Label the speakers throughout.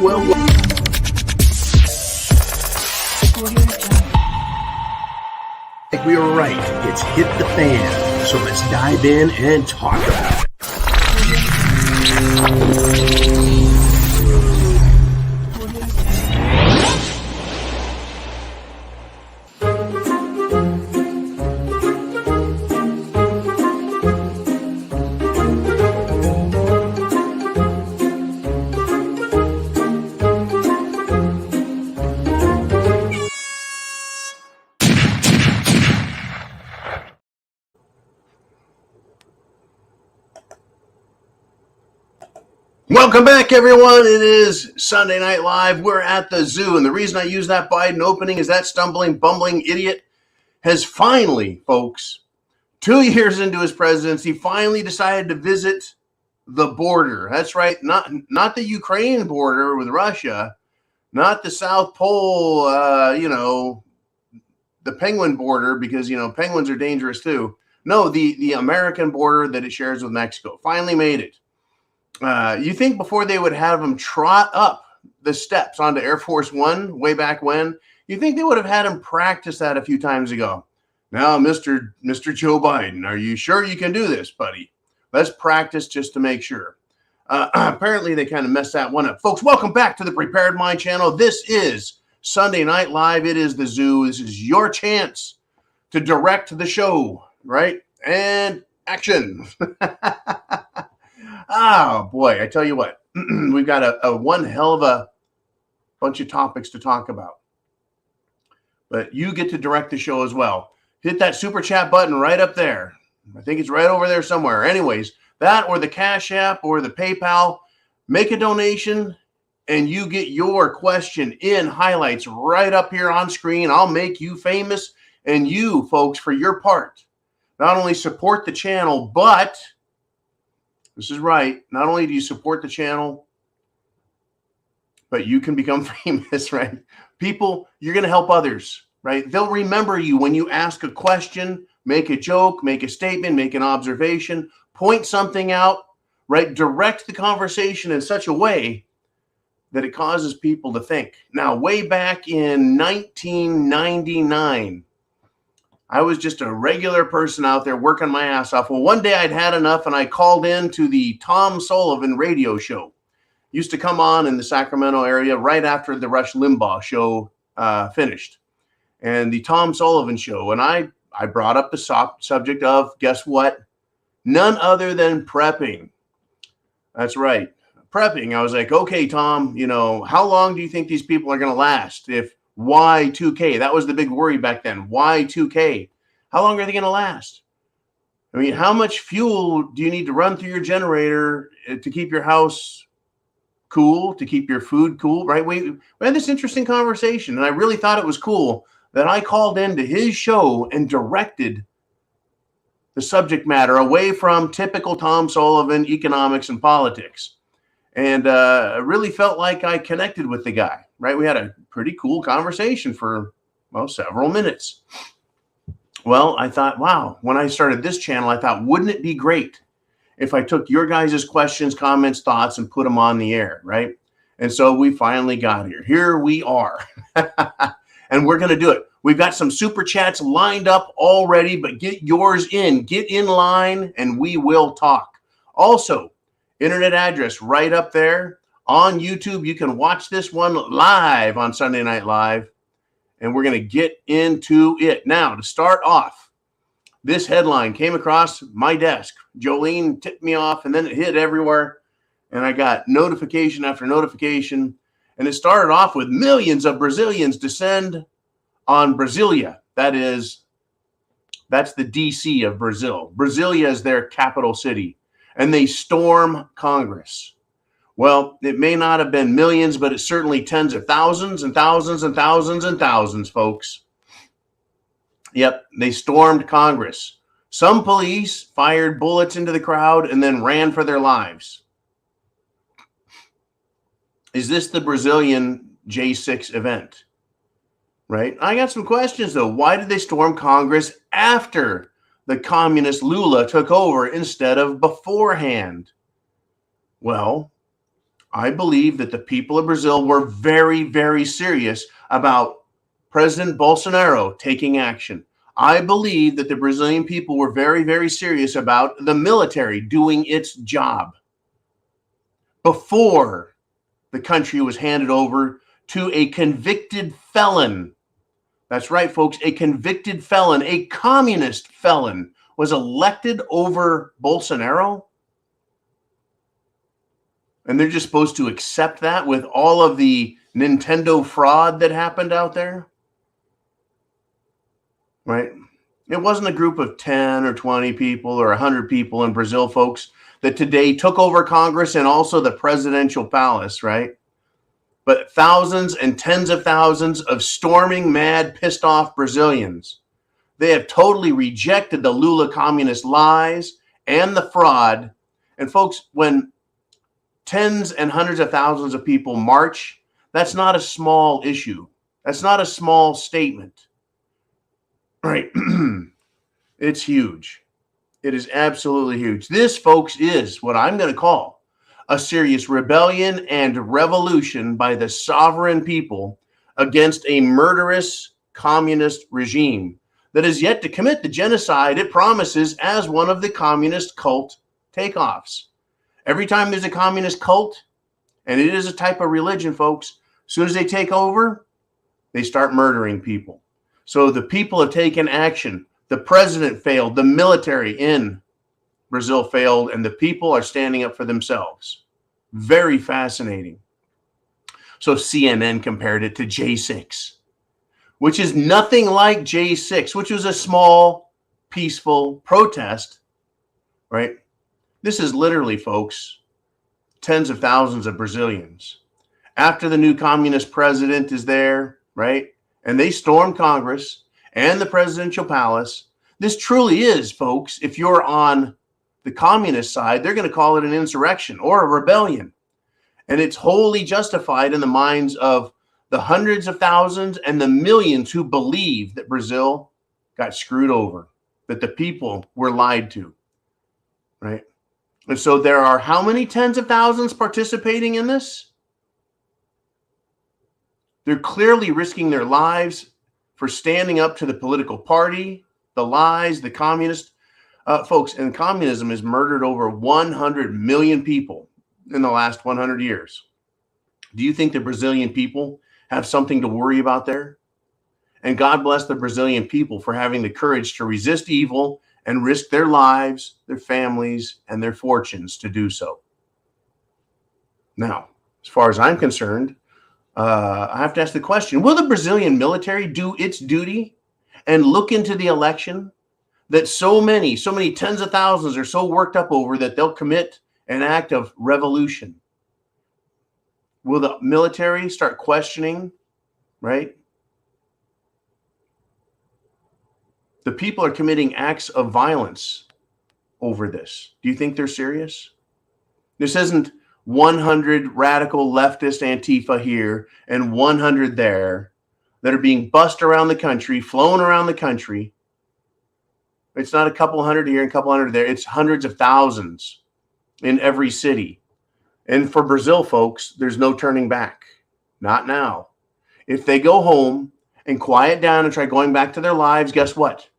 Speaker 1: Well. We were right. It's hit the fan. So let's dive in and talk about it. Welcome back, everyone. It is Sunday Night Live. We're at the zoo, and the reason I use that Biden opening is that stumbling, bumbling idiot has finally, folks, 2 years into his presidency, finally decided to visit the border. That's right, not the Ukraine border with Russia, not the South Pole, the penguin border, because, penguins are dangerous too. No, the American border that it shares with Mexico. Finally made it. You think before they would have him trot up the steps onto Air Force One way back when, you think they would have had him practice that a few times ago. Now, Mr. Joe Biden, are you sure you can do this, buddy? Let's practice just to make sure. Apparently, they kind of messed that one up. Folks, welcome back to the Prepared Mind channel. This is Sunday Night Live. It is the zoo. This is your chance to direct the show, right? And action. Oh, boy, I tell you what, we've got a one hell of a bunch of topics to talk about. But you get to direct the show as well. Hit that super chat button right up there. I think it's right over there somewhere. Anyways, that or the Cash App or the PayPal, make a donation and you get your question in highlights right up here on screen. I'll make you famous, and you, folks, for your part, not only support the channel, but... this is right. Not only do you support the channel, but you can become famous, right? People, you're going to help others, right? They'll remember you when you ask a question, make a joke, make a statement, make an observation, point something out, right? Direct the conversation in such a way that it causes people to think. Now, way back in 1999, I was just a regular person out there working my ass off. Well, one day I'd had enough and I called in to the Tom Sullivan radio show. Used to come on in the Sacramento area right after the Rush Limbaugh show finished. And the Tom Sullivan show. And I brought up the subject of, guess what? None other than prepping. That's right. Prepping. I was like, okay, Tom, how long do you think these people are going to last? If Y2K. That was the big worry back then. Y2K. How long are they going to last? I mean, how much fuel do you need to run through your generator to keep your house cool, to keep your food cool, right? We had this interesting conversation, and I really thought it was cool that I called into his show and directed the subject matter away from typical Tom Sullivan economics and politics. And I really felt like I connected with the guy, right? We had a pretty cool conversation for, several minutes. Well, I thought, wow, when I started this channel, I thought, wouldn't it be great if I took your guys' questions, comments, thoughts, and put them on the air, right? And so we finally got here. Here we are. And we're going to do it. We've got some super chats lined up already, but get yours in. Get in line, and we will talk. Also, internet address right up there on YouTube. You can watch this one live on Sunday Night Live, and we're going to get into it. Now, to start off, this headline came across my desk. Jolene tipped me off, and then it hit everywhere, and I got notification after notification, and it started off with millions of Brazilians descend on Brasilia. That's the DC of Brazil. Brasilia is their capital city. And they storm Congress. Well, it may not have been millions, but it's certainly tens of thousands and thousands and thousands and thousands, folks. Yep, they stormed Congress. Some police fired bullets into the crowd and then ran for their lives. Is this the Brazilian J6 event? Right? I got some questions, though. Why did they storm Congress after the communist Lula took over instead of beforehand? Well, I believe that the people of Brazil were very, very serious about President Bolsonaro taking action. I believe that the Brazilian people were very, very serious about the military doing its job before the country was handed over to a convicted felon. That's right, folks. A convicted felon, a communist felon, was elected over Bolsonaro. And they're just supposed to accept that with all of the Nintendo fraud that happened out there. Right? It wasn't a group of 10 or 20 people or 100 people in Brazil, folks, that today took over Congress and also the presidential palace, right? But thousands and tens of thousands of storming, mad, pissed off Brazilians. They have totally rejected the Lula communist lies and the fraud. And folks, when tens and hundreds of thousands of people march, that's not a small issue. That's not a small statement. Right? It's huge. It is absolutely huge. This, folks, is what I'm going to call a serious rebellion and revolution by the sovereign people against a murderous communist regime that is yet to commit the genocide it promises as one of the communist cult takeoffs. Every time there's a communist cult, and it is a type of religion, folks, as soon as they take over, they start murdering people. So the people have taken action. The president failed. The military in Brazil failed, and the people are standing up for themselves. Very fascinating. So CNN compared it to J6, which is nothing like J6, which was a small, peaceful protest, right? This is literally, folks, tens of thousands of Brazilians. After the new communist president is there, right? And they storm Congress and the presidential palace. This truly is, folks, if you're on the communist side, they're going to call it an insurrection or a rebellion. And it's wholly justified in the minds of the hundreds of thousands and the millions who believe that Brazil got screwed over, that the people were lied to, right? And so there are how many tens of thousands participating in this? They're clearly risking their lives for standing up to the political party, the lies, the communist folks. And communism has murdered over 100 million people in the last 100 years. Do you think the Brazilian people have something to worry about there? And God bless the Brazilian people for having the courage to resist evil and risk their lives, their families, and their fortunes to do so. Now, as far as I'm concerned, I have to ask the question, will the Brazilian military do its duty and look into the election that so many tens of thousands are so worked up over that they'll commit an act of revolution? Will the military start questioning, right? The people are committing acts of violence over this. Do you think they're serious? This isn't 100 radical leftist Antifa here and 100 there that are being bussed around the country, flown around the country. It's not a couple hundred here and a couple hundred there. It's hundreds of thousands in every city. And for Brazil, folks, there's no turning back. Not now. If they go home and quiet down and try going back to their lives, guess what?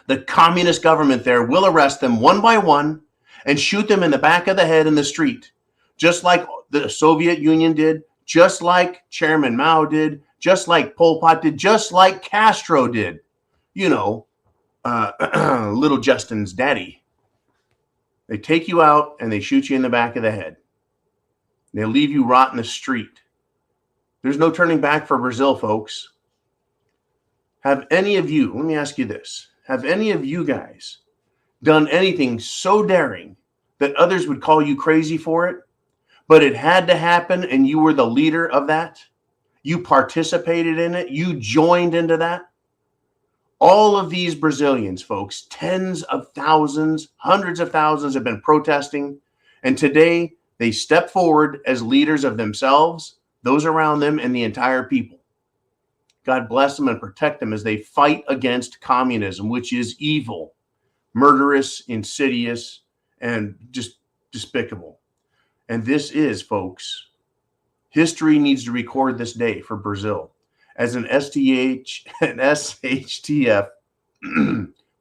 Speaker 1: The communist government there will arrest them one by one and shoot them in the back of the head in the street, just like the Soviet Union did, just like Chairman Mao did, just like Pol Pot did, just like Castro did. You know, little Justin's daddy. They take you out and they shoot you in the back of the head. They leave you rot in the street. There's no turning back for Brazil, folks. Have any of you, let me ask you this, have any of you guys done anything so daring that others would call you crazy for it, but it had to happen and you were the leader of that? You participated in it. You joined into that. All of these Brazilians, folks, tens of thousands, hundreds of thousands have been protesting. And today they step forward as leaders of themselves, those around them, and the entire people. God bless them and protect them as they fight against communism, which is evil, murderous, insidious, and just despicable. And this is, folks, history needs to record this day for Brazil as an SHTF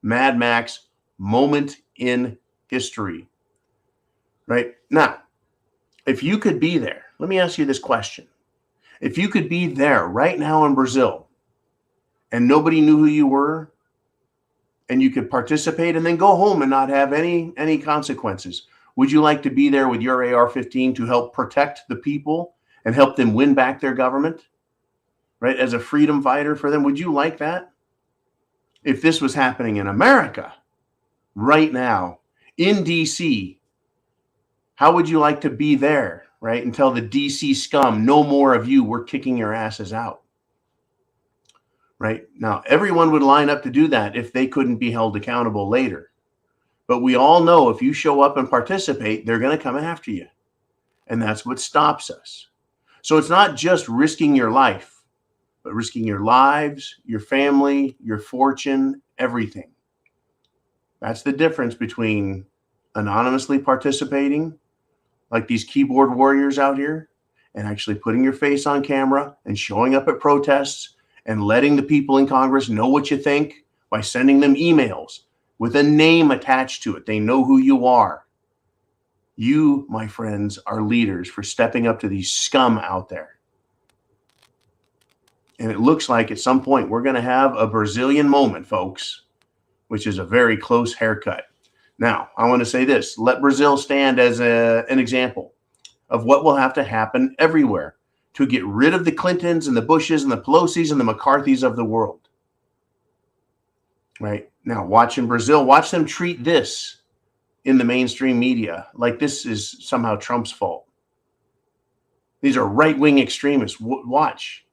Speaker 1: Mad Max moment in history. Right? Now, if you could be there, let me ask you this question. If you could be there right now in Brazil and nobody knew who you were and you could participate and then go home and not have any consequences, would you like to be there with your AR-15 to help protect the people and help them win back their government? Right? As a freedom fighter for them, would you like that? If this was happening in America right now in DC, how would you like to be there, right? And tell the DC scum, no more of you, we're kicking your asses out. Right? Now, everyone would line up to do that if they couldn't be held accountable later. But we all know if you show up and participate, they're going to come after you. And that's what stops us. So it's not just risking your life, but risking your lives, your family, your fortune, everything. That's the difference between anonymously participating, like these keyboard warriors out here, and actually putting your face on camera and showing up at protests and letting the people in Congress know what you think by sending them emails with a name attached to it. They know who you are. You, my friends, are leaders for stepping up to these scum out there. And it looks like at some point we're going to have a Brazilian moment, folks, which is a very close haircut. Now, I want to say this. Let Brazil stand as an example of what will have to happen everywhere to get rid of the Clintons and the Bushes and the Pelosi's and the McCarthy's of the world. Right? Now, watch in Brazil, watch them treat this in the mainstream media like this is somehow Trump's fault. These are right-wing extremists. Watch.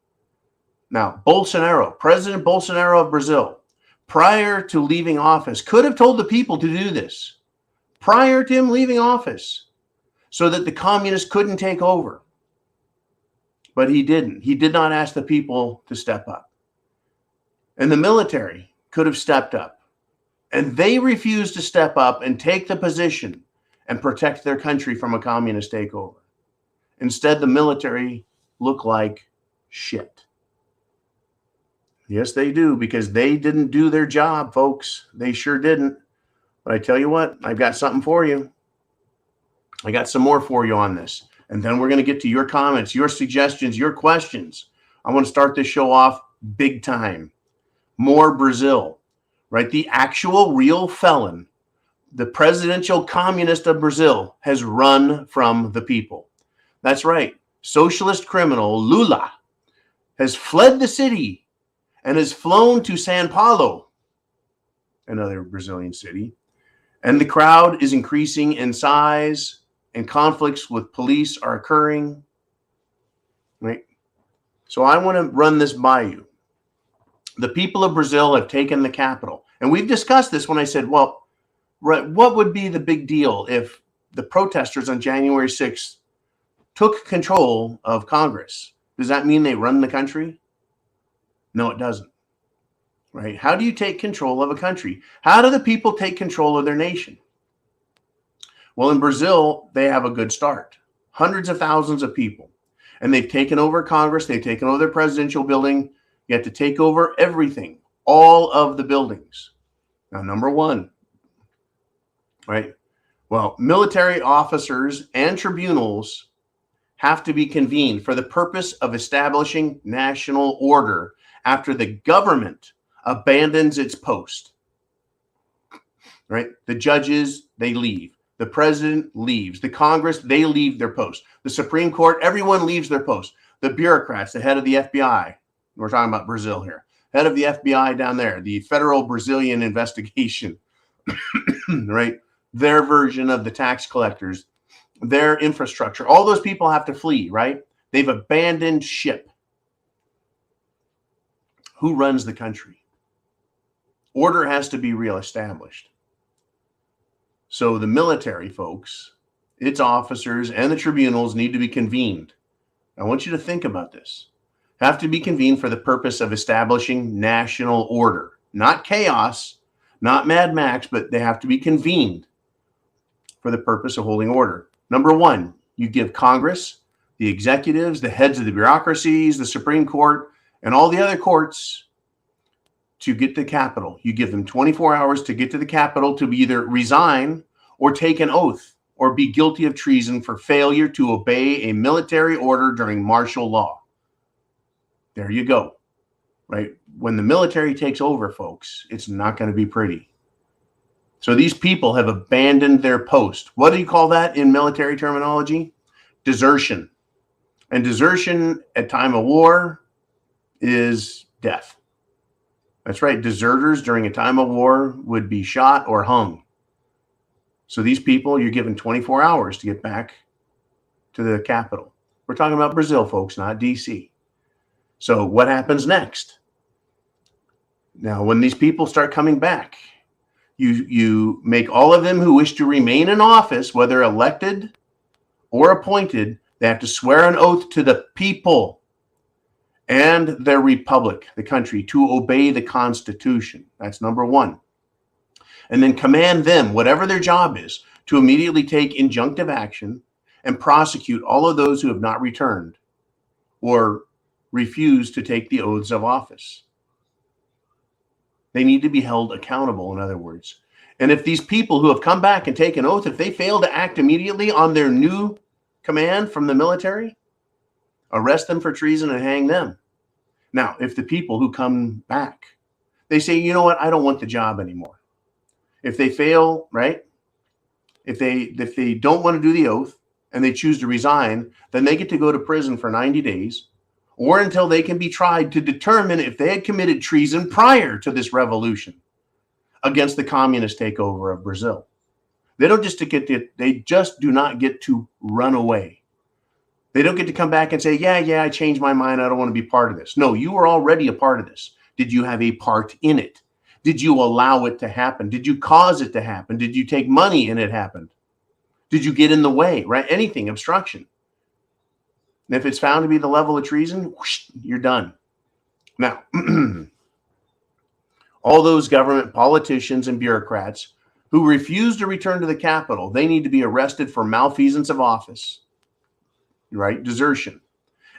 Speaker 1: Now, Bolsonaro, President Bolsonaro of Brazil, prior to leaving office, could have told the people to do this prior to him leaving office so that the communists couldn't take over. But he didn't. He did not ask the people to step up. And the military could have stepped up. And they refused to step up and take the position and protect their country from a communist takeover. Instead, the military look like shit. Yes, they do, because they didn't do their job, folks. They sure didn't. But I tell you what, I've got something for you. I got some more for you on this. And then we're going to get to your comments, your suggestions, your questions. I want to start this show off big time. More Brazil, right? The actual real felon, the presidential communist of Brazil, has run from the people. That's right. Socialist criminal Lula has fled the city and has flown to São Paulo, another Brazilian city. And the crowd is increasing in size and conflicts with police are occurring. Right? So I want to run this by you. The people of Brazil have taken the capital. And we've discussed this when I said, well, what would be the big deal if the protesters on January 6th took control of Congress? Does that mean they run the country? No, it doesn't. Right? How do you take control of a country? How do the people take control of their nation? Well, in Brazil, they have a good start. Hundreds of thousands of people. And they've taken over Congress. They've taken over their presidential building. You have to take over everything, all of the buildings. Now, number one, right? Well, military officers and tribunals have to be convened for the purpose of establishing national order after the government abandons its post. Right? The judges, they leave. The president leaves. The Congress, they leave their post. The Supreme Court, everyone leaves their post. The bureaucrats, the head of the FBI, we're talking about Brazil here, head of the FBI down there, the Federal Brazilian Investigation, right? Their version of the tax collectors, their infrastructure, all those people have to flee, right? They've abandoned ship. Who runs the country? Order has to be reestablished. So the military folks, its officers, and the tribunals need to be convened. I want you to think about this. Have to be convened for the purpose of establishing national order. Not chaos, not Mad Max, but they have to be convened for the purpose of holding order. Number one, You give Congress, the executives, the heads of the bureaucracies, the Supreme Court, and all the other courts to get to the Capitol. You give them 24 hours to get to the Capitol to either resign or take an oath or be guilty of treason for failure to obey a military order during martial law. There you go, right? When the military takes over, folks, it's not going to be pretty. So these people have abandoned their post. What do you call that in military terminology? Desertion. And desertion at time of war is death. That's right. Deserters during a time of war would be shot or hung. So these people, you're given 24 hours to get back to the Capitol. We're talking about Brazil, folks, not DC. So what happens next? Now, when these people start coming back, you make all of them who wish to remain in office, whether elected or appointed, they have to swear an oath to the people and their republic, the country, to obey the Constitution. That's number one. And then command them, whatever their job is, to immediately take injunctive action and prosecute all of those who have not returned or refused to take the oaths of office. They need to be held accountable, in other words. And if these people who have come back and taken oath, if they fail to act immediately on their new command from the military, arrest them for treason and hang them. Now, if the people who come back, they say, you know what, I don't want the job anymore. If they fail, right? If they don't want to do the oath and they choose to resign, then they get to go to prison for 90 days or until they can be tried to determine if they had committed treason prior to this revolution against the communist takeover of Brazil. They just do not get to run away. They don't get to come back and say, yeah, I changed my mind. I don't want to be part of this. No, you were already a part of this. Did you have a part in it? Did you allow it to happen? Did you cause it to happen? Did you take money and it happened? Did you get in the way, right? Anything, obstruction. And if it's found to be the level of treason, whoosh, you're done. Now, all those government politicians and bureaucrats who refuse to return to the Capitol, they need to be arrested for malfeasance of office, right? Desertion,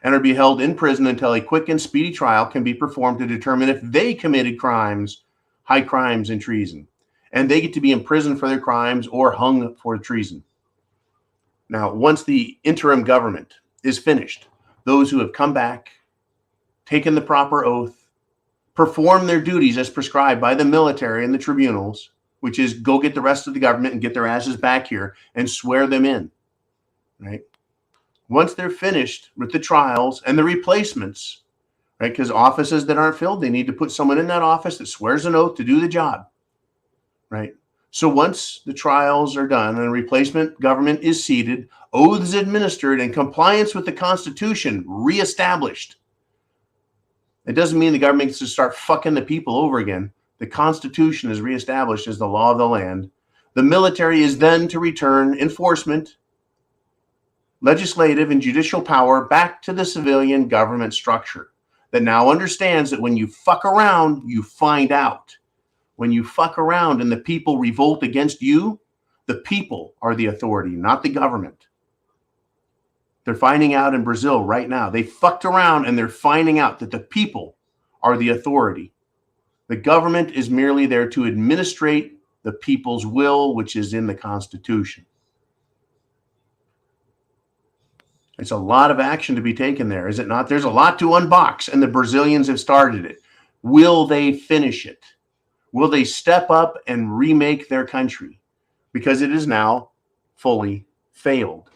Speaker 1: and are be held in prison until a quick and speedy trial can be performed to determine if they committed crimes, high crimes and treason. And they get to be imprisoned for their crimes or hung for treason. Now, once the interim government is finished, those who have come back, taken the proper oath, perform their duties as prescribed by the military and the tribunals, which is go get the rest of the government and get their asses back here and swear them in, right? Once they're finished with the trials and the replacements, right? Because offices that aren't filled, they need to put someone in that office that swears an oath to do the job, right? So once the trials are done and a replacement government is seated, oaths administered, and compliance with the Constitution reestablished. It doesn't mean the government gets to start fucking the people over again. The Constitution is reestablished as the law of the land. The military is then to return enforcement, legislative, and judicial power back to the civilian government structure that now understands that when you fuck around, you find out. When you fuck around and the people revolt against you, the people are the authority, not the government. They're finding out in Brazil right now. They fucked around and they're finding out that the people are the authority. The government is merely there to administrate the people's will, which is in the Constitution. It's a lot of action to be taken there, is it not? There's a lot to unbox, and the Brazilians have started it. Will they finish it? Will they step up and remake their country? Because it is now fully failed.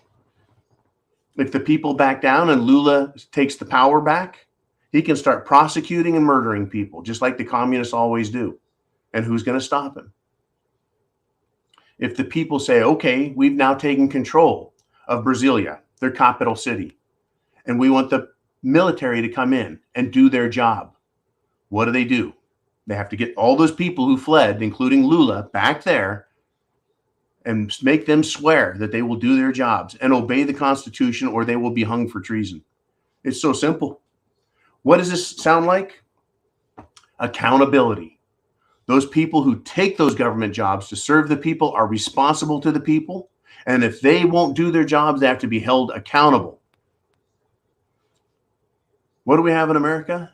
Speaker 1: If the people back down and Lula takes the power back, he can start prosecuting and murdering people, just like the communists always do. And who's going to stop him? If the people say, okay, we've now taken control of Brasilia, their capital city, and we want the military to come in and do their job, what do? They have to get all those people who fled, including Lula, back there and make them swear that they will do their jobs and obey the Constitution, or they will be hung for treason. It's so simple. What does this sound like? Accountability. Those people who take those government jobs to serve the people are responsible to the people, And if they won't do their jobs, they have to be held accountable. What do we have in America?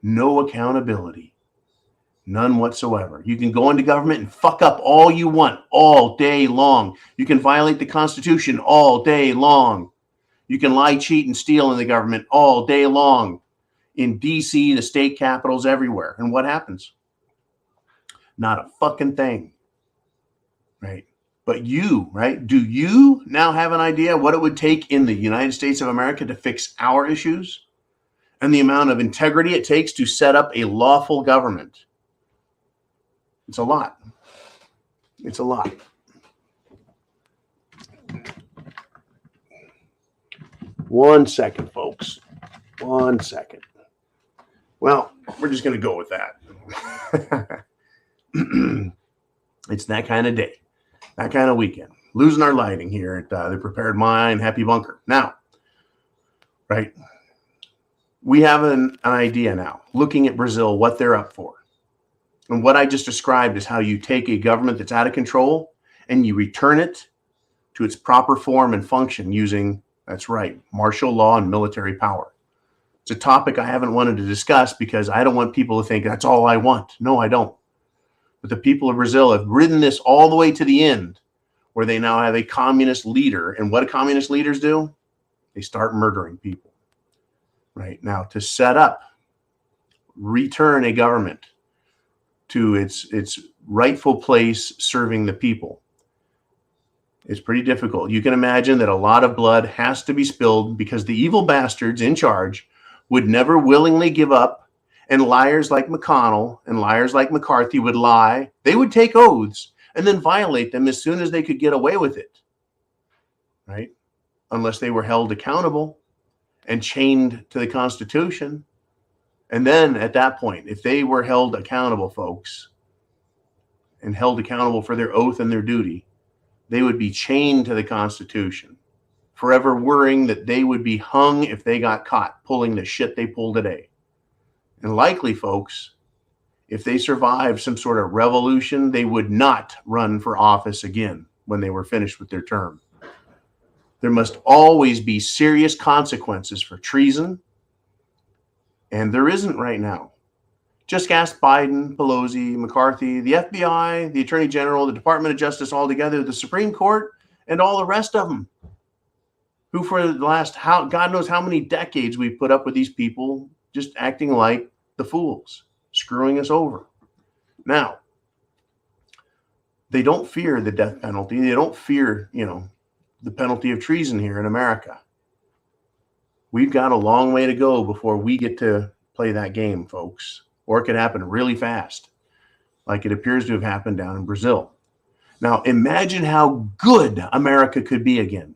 Speaker 1: No accountability. None whatsoever. You can go into government and fuck up all you want all day long. You can violate the Constitution all day long. You can lie, cheat, and steal in the government all day long. In DC, the state capitals, everywhere. And what happens? Not a fucking thing. Right? But you, right? Do you now have an idea what it would take in the United States of America to fix our issues? And the amount of integrity it takes to set up a lawful government? It's a lot. It's a lot. One second, folks. 1 second. Well, we're just going to go with that. It's that kind of day, that kind of weekend. Losing our lighting here at the Prepared Mind Happy Bunker. Now, right, we have an idea now, looking at Brazil, what they're up for. And what I just described is how you take a government that's out of control and you return it to its proper form and function using, that's right, martial law and military power. It's a topic I haven't wanted to discuss because I don't want people to think that's all I want. No, I don't. But the people of Brazil have ridden this all the way to the end, where they now have a communist leader. And what do communist leaders do? They start murdering people. Right now, to set up, return a government to its rightful place serving the people. It's pretty difficult. You can imagine that a lot of blood has to be spilled because the evil bastards in charge would never willingly give up, and liars like McConnell and liars like McCarthy would lie. They would take oaths and then violate them as soon as they could get away with it, right? Unless they were held accountable and chained to the Constitution. And then at that point, if they were held accountable, folks, and held accountable for their oath and their duty, they would be chained to the Constitution, forever worrying that they would be hung if they got caught pulling the shit they pull today. And likely, folks, if they survived some sort of revolution, they would not run for office again when they were finished with their term. There must always be serious consequences for treason, and there isn't right now. Just ask Biden, Pelosi, McCarthy, the FBI, the Attorney General, the Department of Justice altogether, the Supreme Court, and all the rest of them, who for the last, God knows how many decades we've put up with these people just acting like the fools, screwing us over. Now, they don't fear the death penalty. They don't fear, the penalty of treason here in America. We've got a long way to go before we get to play that game, folks. Or it could happen really fast, like it appears to have happened down in Brazil. Now, imagine how good America could be again.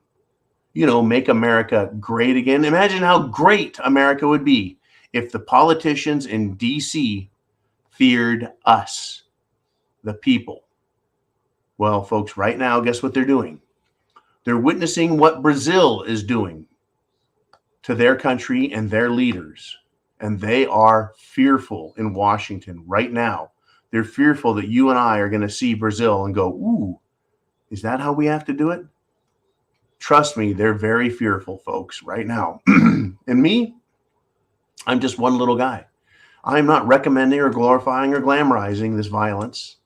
Speaker 1: Make America great again. Imagine how great America would be if the politicians in D.C. feared us, the people. Well, folks, right now, guess what they're doing? They're witnessing what Brazil is doing to their country and their leaders. And they are fearful in Washington right now. They're fearful that you and I are going to see Brazil and go, ooh, is that how we have to do it? Trust me, they're very fearful, folks, right now. And me, I'm just one little guy. I'm not recommending or glorifying or glamorizing this violence.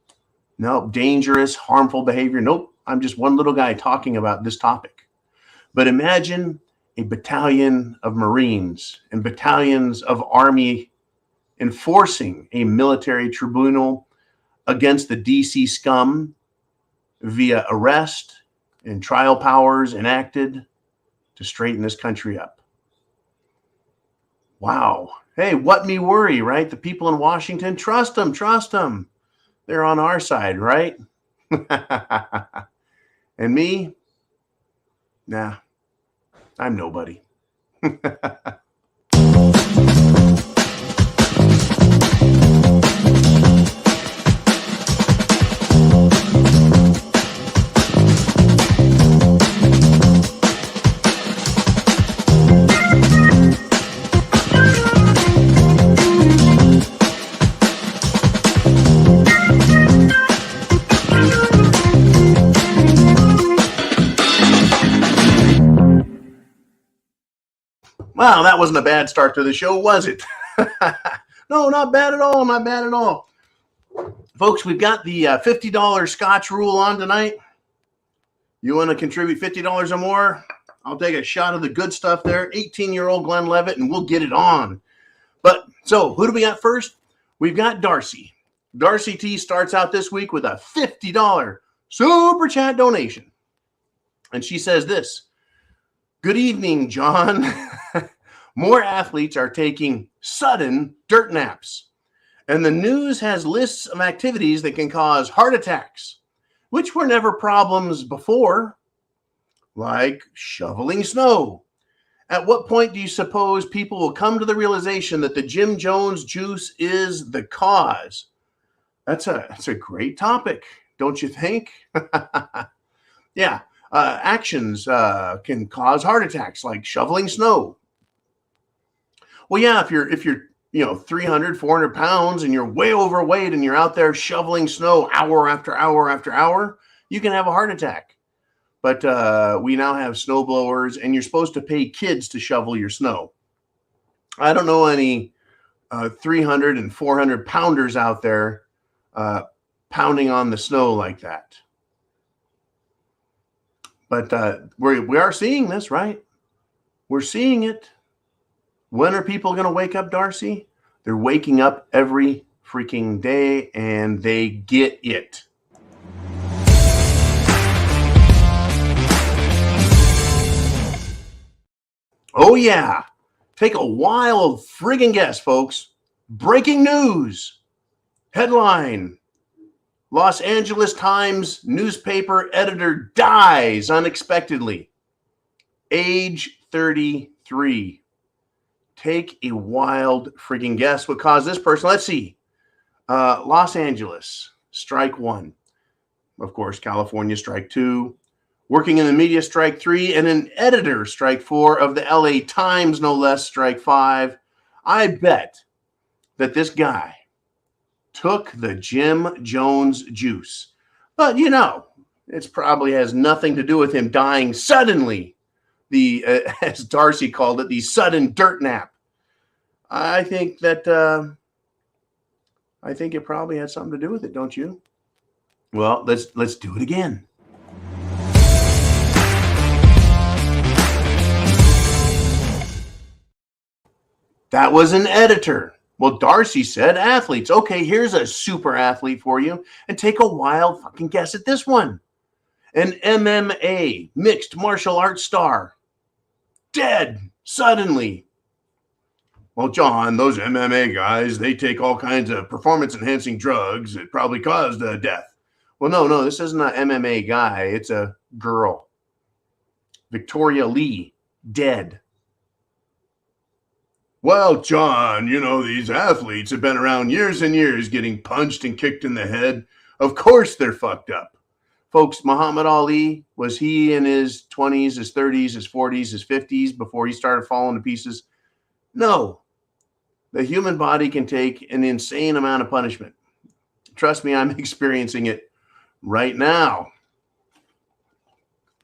Speaker 1: No, dangerous, harmful behavior. Nope, I'm just one little guy talking about this topic. But imagine a battalion of Marines and battalions of Army enforcing a military tribunal against the DC scum via arrest and trial powers enacted to straighten this country up. Wow. Hey, what me worry, right? The people in Washington, trust them. They're on our side, right? And me? Nah, I'm nobody. Well, that wasn't a bad start to the show, was it? No, not bad at all. Not bad at all. Folks, we've got the $50 Scotch rule on tonight. You want to contribute $50 or more? I'll take a shot of the good stuff there. 18-year-old Glenn Levitt, and we'll get it on. But so who do we got first? We've got Darcy. Darcy T starts out this week with a $50 super chat donation. And she says this: good evening, John. More athletes are taking sudden dirt naps, and the news has lists of activities that can cause heart attacks, which were never problems before, like shoveling snow. At what point do you suppose people will come to the realization that the Jim Jones juice is the cause? That's a great topic, don't you think? Yeah, actions can cause heart attacks, like shoveling snow. Well, yeah, if you're 300, 400 pounds and you're way overweight and you're out there shoveling snow hour after hour after hour, you can have a heart attack. But we now have snow blowers, and you're supposed to pay kids to shovel your snow. I don't know any 300 and 400 pounders out there pounding on the snow like that. But we are seeing this, right? We're seeing it. When are people going to wake up, Darcy? They're waking up every freaking day, and they get it. Oh, yeah. Take a wild friggin' guess, folks. Breaking news. Headline: Los Angeles Times newspaper editor dies unexpectedly. Age 33. Take a wild friggin' guess what caused this person. Let's see. Los Angeles, strike 1. Of course, California, strike 2. Working in the media, strike 3. And an editor, strike 4. Of the LA Times, no less, strike 5. I bet that this guy took the Jim Jones juice. But, it probably has nothing to do with him dying suddenly. As Darcy called it, the sudden dirt nap. I think it probably had something to do with it, don't you? Well, let's do it again. That was an editor. Well, Darcy said athletes. Okay, here's a super athlete for you, and take a wild fucking guess at this one. An MMA, mixed martial arts star, dead suddenly. Well, John, those MMA guys, they take all kinds of performance-enhancing drugs. It probably caused a death. Well, no, this isn't an MMA guy. It's a girl. Victoria Lee, dead. Well, John, these athletes have been around years and years getting punched and kicked in the head. Of course they're fucked up. Folks, Muhammad Ali, was he in his 20s, his 30s, his 40s, his 50s before he started falling to pieces? No. The human body can take an insane amount of punishment. Trust me, I'm experiencing it right now.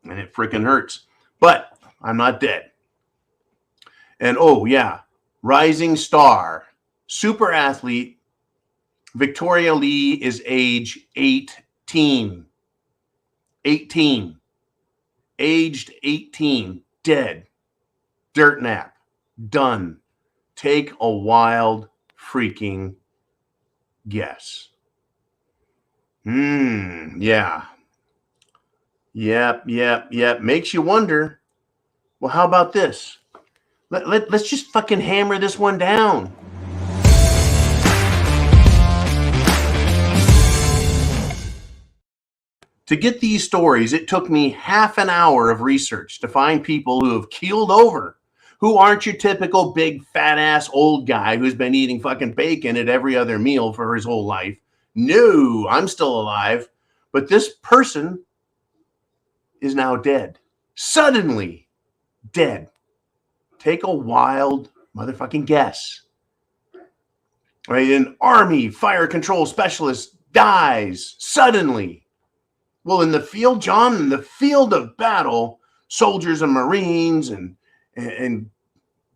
Speaker 1: And it freaking hurts. But I'm not dead. And oh, yeah, rising star, super athlete, Victoria Lee is age 18. 18. Aged 18. Dead. Dirt nap. Done. Take a wild freaking guess. Yeah. Yep. Makes you wonder. Well, how about this? Let's just fucking hammer this one down. To get these stories, it took me half an hour of research to find people who have keeled over, who aren't your typical big fat ass old guy who's been eating fucking bacon at every other meal for his whole life. No, I'm still alive. But this person is now dead. Suddenly dead. Take a wild motherfucking guess. Right? An Army fire control specialist dies suddenly. Well, in the field, John, in the field of battle, soldiers and Marines and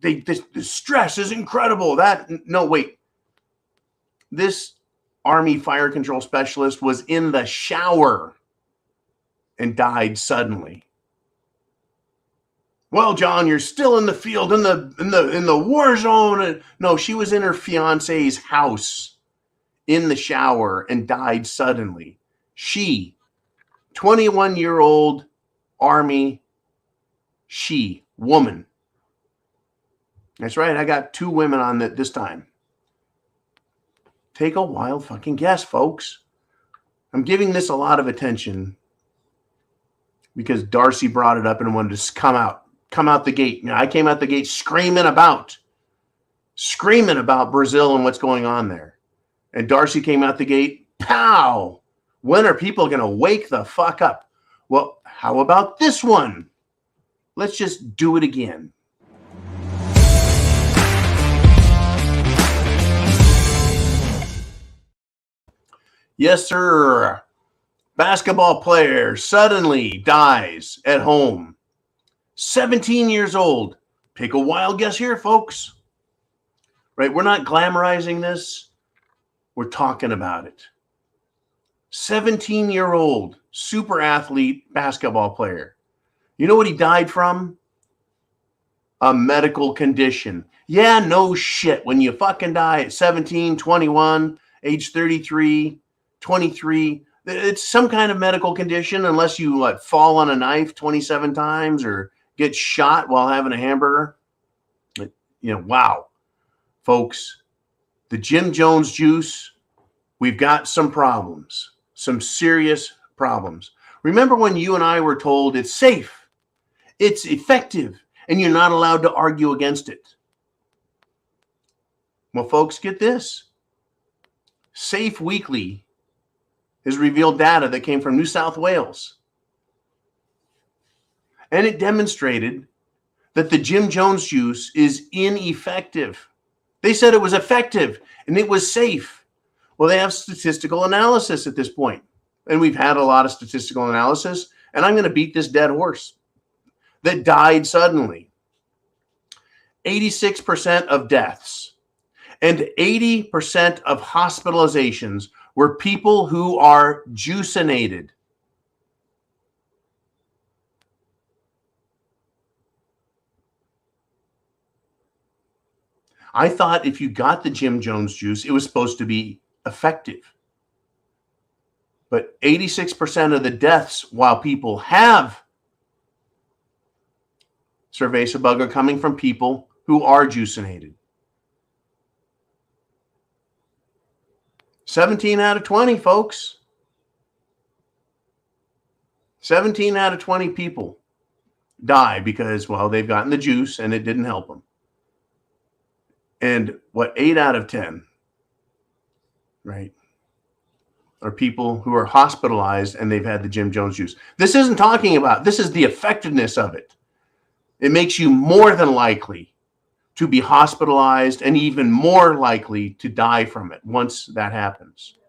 Speaker 1: The stress is incredible. No, wait. This Army fire control specialist was in the shower and died suddenly. Well, John, you're still in the field, in the war zone. No, she was in her fiance's house in the shower and died suddenly. She, 21-year-old Army, woman. That's right. I got 2 women on this time. Take a wild fucking guess, folks. I'm giving this a lot of attention because Darcy brought it up and wanted to come out the gate. I came out the gate screaming about Brazil and what's going on there. And Darcy came out the gate, pow! When are people going to wake the fuck up? Well, how about this one? Let's just do it again. Yes, sir. Basketball player suddenly dies at home. 17 years old. Take a wild guess here, folks. Right? We're not glamorizing this. We're talking about it. 17-year-old super athlete basketball player. You know what he died from? A medical condition. Yeah, no shit. When you fucking die at 17, 21, age 33, 23, it's some kind of medical condition unless you fall on a knife 27 times or get shot while having a hamburger. Wow. Folks, the Jim Jones juice, we've got some problems, some serious problems. Remember when you and I were told it's safe, it's effective, and you're not allowed to argue against it? Well, folks, get this. Safe Weekly has revealed data that came from New South Wales. And it demonstrated that the Jim Jones juice is ineffective. They said it was effective and it was safe. Well, they have statistical analysis at this point. And we've had a lot of statistical analysis. And I'm going to beat this dead horse that died suddenly. 86% of deaths and 80% of hospitalizations were people who are juicinated. I thought if you got the Jim Jones juice, it was supposed to be effective. But 86% of the deaths while people have cerveza bug are coming from people who are juicinated. 17 out of 20, folks. 17 out of 20 people die because, well, they've gotten the juice and it didn't help them. And 8 out of 10, right, are people who are hospitalized and they've had the Jim Jones juice. This isn't talking about, this is the effectiveness of it. It makes you more than likely to be hospitalized and even more likely to die from it once that happens.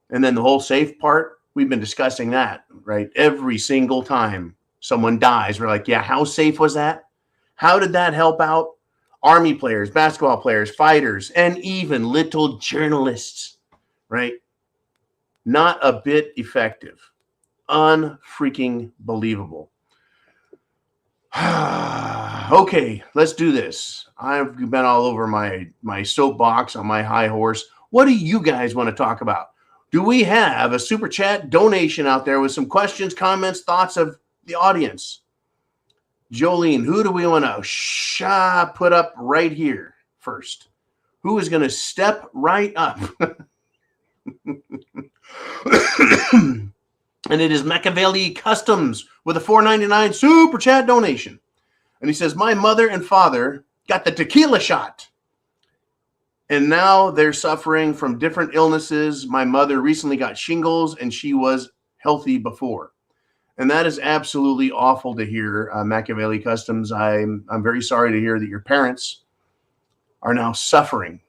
Speaker 1: And then the whole safe part, we've been discussing that, right? Every single time someone dies, we're like, yeah, how safe was that? How did that help out? Army players, basketball players, fighters, and even little journalists, right? Not a bit effective. Unfreaking believable. Okay, let's do this. I've been all over my soapbox on my high horse. What do you guys want to talk about? Do we have a super chat donation out there with some questions, comments, thoughts of the audience? Jolene, who do we want to put up right here first? Who is going to step right up? And it is Machiavelli Customs with a $4.99 super chat donation. And he says, my mother and father got the tequila shot. And now they're suffering from different illnesses. My mother recently got shingles and she was healthy before. And that is absolutely awful to hear, Machiavelli Customs. I'm very sorry to hear that your parents are now suffering.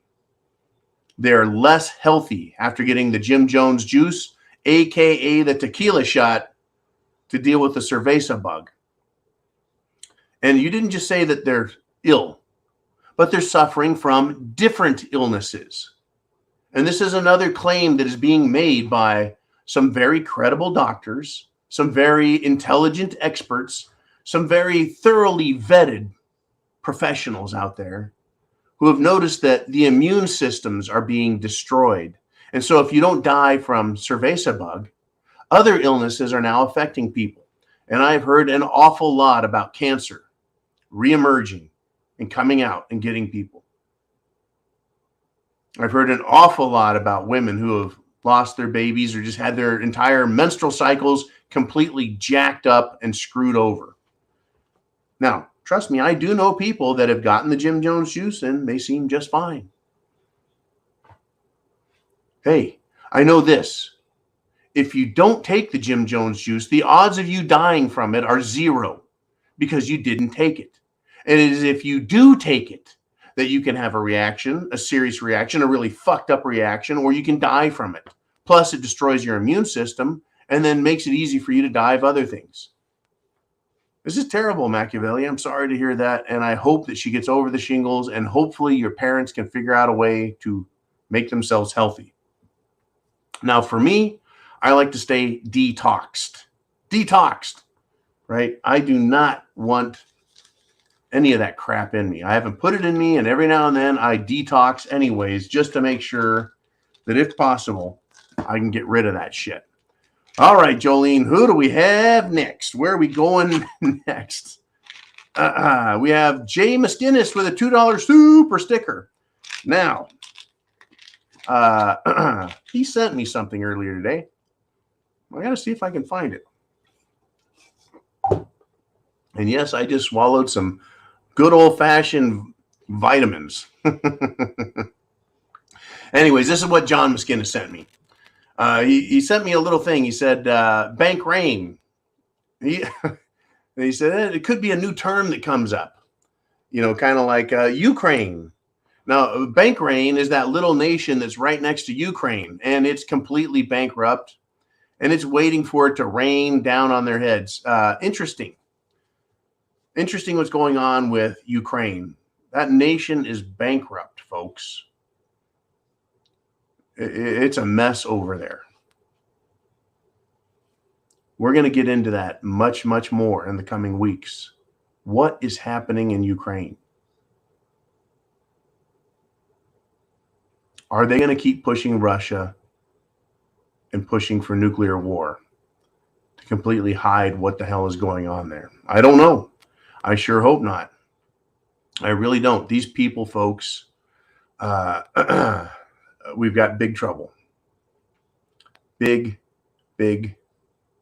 Speaker 1: They're less healthy after getting the Jim Jones juice, a.k.a. the tequila shot, to deal with the cerveza bug. And you didn't just say that they're ill, but they're suffering from different illnesses. And this is another claim that is being made by some very credible doctors, some very intelligent experts, some very thoroughly vetted professionals out there who have noticed that the immune systems are being destroyed. And so if you don't die from cerveza bug, other illnesses are now affecting people. And I've heard an awful lot about cancer reemerging and coming out and getting people. I've heard an awful lot about women who have lost their babies or just had their entire menstrual cycles completely jacked up and screwed over. Now, trust me, I do know people that have gotten the Jim Jones juice and they seem just fine. Hey, I know this. If you don't take the Jim Jones juice, the odds of you dying from it are 0 because you didn't take it. And it is if you do take it that you can have a reaction, a serious reaction, a really fucked up reaction, or you can die from it. Plus, it destroys your immune system and then makes it easy for you to die of other things. This is terrible, Machiavelli. I'm sorry to hear that. And I hope that she gets over the shingles and hopefully your parents can figure out a way to make themselves healthy. Now, for me, I like to stay detoxed. Detoxed, right? I do not want any of that crap in me. I haven't put it in me, and every now and then I detox anyways, just to make sure that if possible, I can get rid of that shit. All right, Jolene, who do we have next? Where are we going next? We have Jay Maskinnis with a $2 super sticker. Now, he sent me something earlier today. I got to see if I can find it. And yes, I just swallowed some good old-fashioned vitamins. Anyways, this is what John Maskinnis sent me. He sent me a little thing. He said, bank rain. He said, it could be a new term that comes up, kind of like Ukraine. Now, bank rain is that little nation that's right next to Ukraine, and it's completely bankrupt, and it's waiting for it to rain down on their heads. Interesting what's going on with Ukraine. That nation is bankrupt, folks. It's a mess over there. We're going to get into that much, much more in the coming weeks. What is happening in Ukraine? Are they going to keep pushing Russia and pushing for nuclear war to completely hide what the hell is going on there? I don't know. I sure hope not. I really don't. These people, folks, we've got big trouble. Big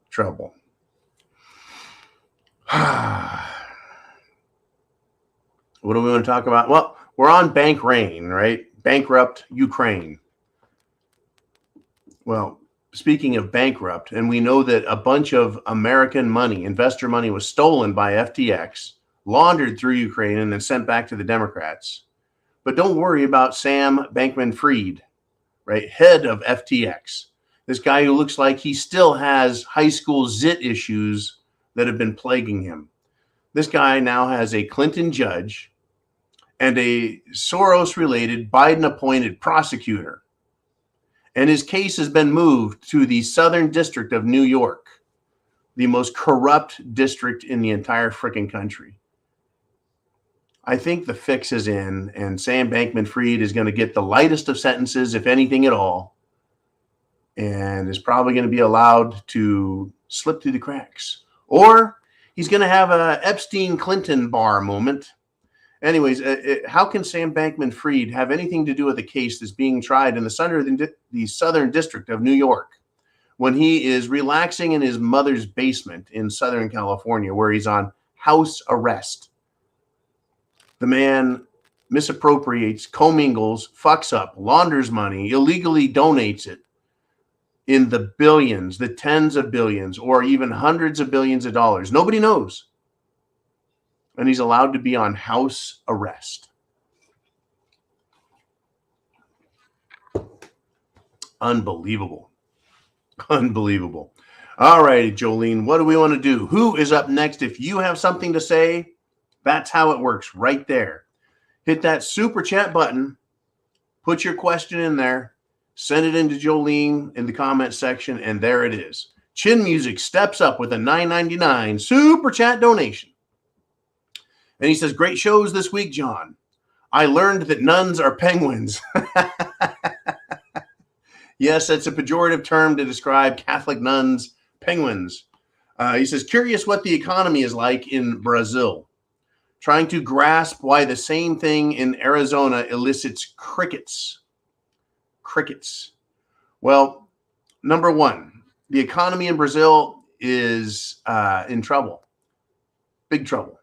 Speaker 1: trouble. What do we want to talk about? Well, we're on bank rain, right? Bankrupt Ukraine. Well, speaking of bankrupt, and we know that a bunch of American money, investor money, was stolen by FTX, laundered through Ukraine, and then sent back to the Democrats. But don't worry about Sam Bankman-Fried, right? Head of FTX. This guy who looks like he still has high school zit issues that have been plaguing him. This guy now has a Clinton judge and a Soros-related Biden-appointed prosecutor. And his case has been moved to the Southern District of New York, the most corrupt district in the entire freaking country. I think the fix is in, and Sam Bankman-Fried is going to get the lightest of sentences, if anything at all, and is probably going to be allowed to slip through the cracks. Or he's going to have a Epstein-Clinton bar moment. Anyways, how can Sam Bankman-Fried have anything to do with a case that's being tried in the Southern District of New York when he is relaxing in his mother's basement in Southern California, where he's on house arrest? The man misappropriates, commingles, fucks up, launders money, illegally donates it in the billions, the tens of billions, or even hundreds of billions of dollars. Nobody knows. And he's allowed to be on house arrest. Unbelievable. Unbelievable. All righty, Jolene, what do we want to do? Who is up next? If you have something to say, That's how it works right there. Hit that super chat button, put your question in there, send it into Jolene in the comment section, and there it is. Chin Music steps up with a $9.99 super chat donation. And he says, great shows this week, John. I learned that nuns are penguins. Yes, that's a pejorative term to describe Catholic nuns, penguins. He says, curious what the economy is like in Brazil. Trying to grasp why the same thing in Arizona elicits crickets. Crickets. Well, number one, the economy in Brazil is in trouble. Big trouble.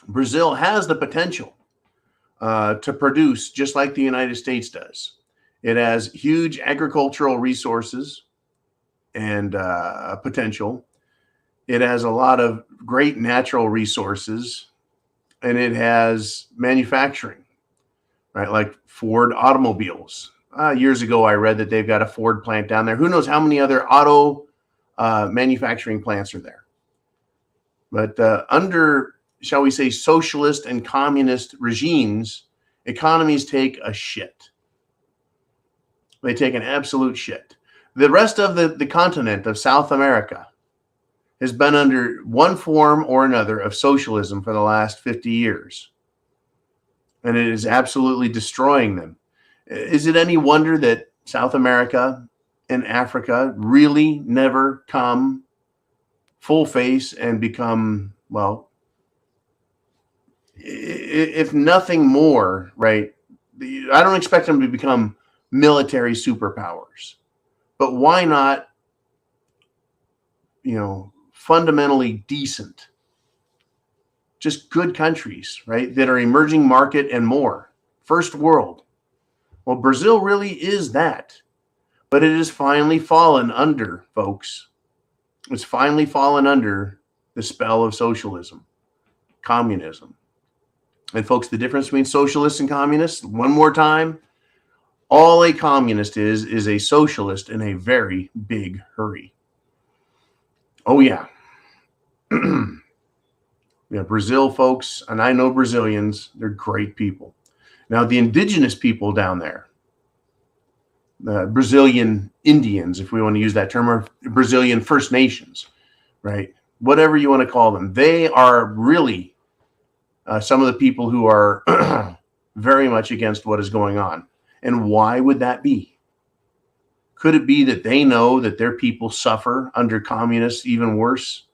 Speaker 1: Brazil has the potential to produce just like the United States does. It has huge agricultural resources and potential. It has a lot of great natural resources, and it has manufacturing, right? Like Ford automobiles. Years ago, I read that they've got a Ford plant down there. Who knows how many other auto manufacturing plants are there? But under, shall we say, socialist and communist regimes, economies take a shit. They take an absolute shit. The rest of the continent of South America has been under one form or another of socialism for the last 50 years. And it is absolutely destroying them. Is it any wonder that South America and Africa really never come full face and become, well, if nothing more, right? I don't expect them to become military superpowers, but why not, fundamentally decent, just good countries, right? That are emerging market and more, first world. Well, Brazil really is that, but it has finally fallen under, folks. It's finally fallen under the spell of socialism, communism. And folks, the difference between socialists and communists, one more time, all a communist is a socialist in a very big hurry. Oh, yeah. Yeah, Brazil, folks, and I know Brazilians, they're great people. Now, the indigenous people down there, the Brazilian Indians, if we want to use that term, or Brazilian First Nations, right? Whatever you want to call them, they are really some of the people who are very much against what is going on. And why would that be? Could it be that they know that their people suffer under communists even worse?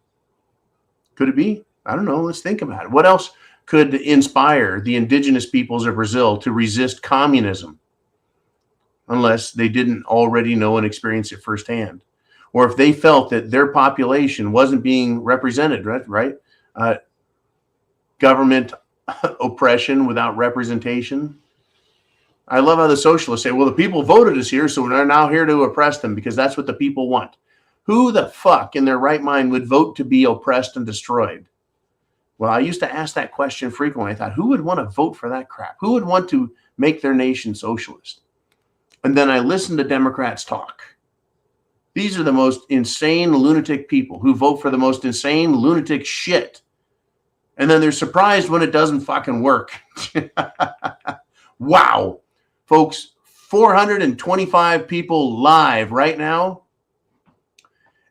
Speaker 1: Could it be? I don't know. Let's think about it. What else could inspire the indigenous peoples of Brazil to resist communism unless they didn't already know and experience it firsthand? Or if they felt that their population wasn't being represented, right? Government oppression without representation. I love how the socialists say, well, the people voted us here, so we're now here to oppress them because that's what the people want. Who the fuck in their right mind would vote to be oppressed and destroyed? Well, I used to ask that question frequently. I thought, who would want to vote for that crap? Who would want to make their nation socialist? And then I listened to Democrats talk. These are the most insane lunatic people who vote for the most insane lunatic shit. And then they're surprised when it doesn't fucking work. Wow. Folks, 425 people live right now.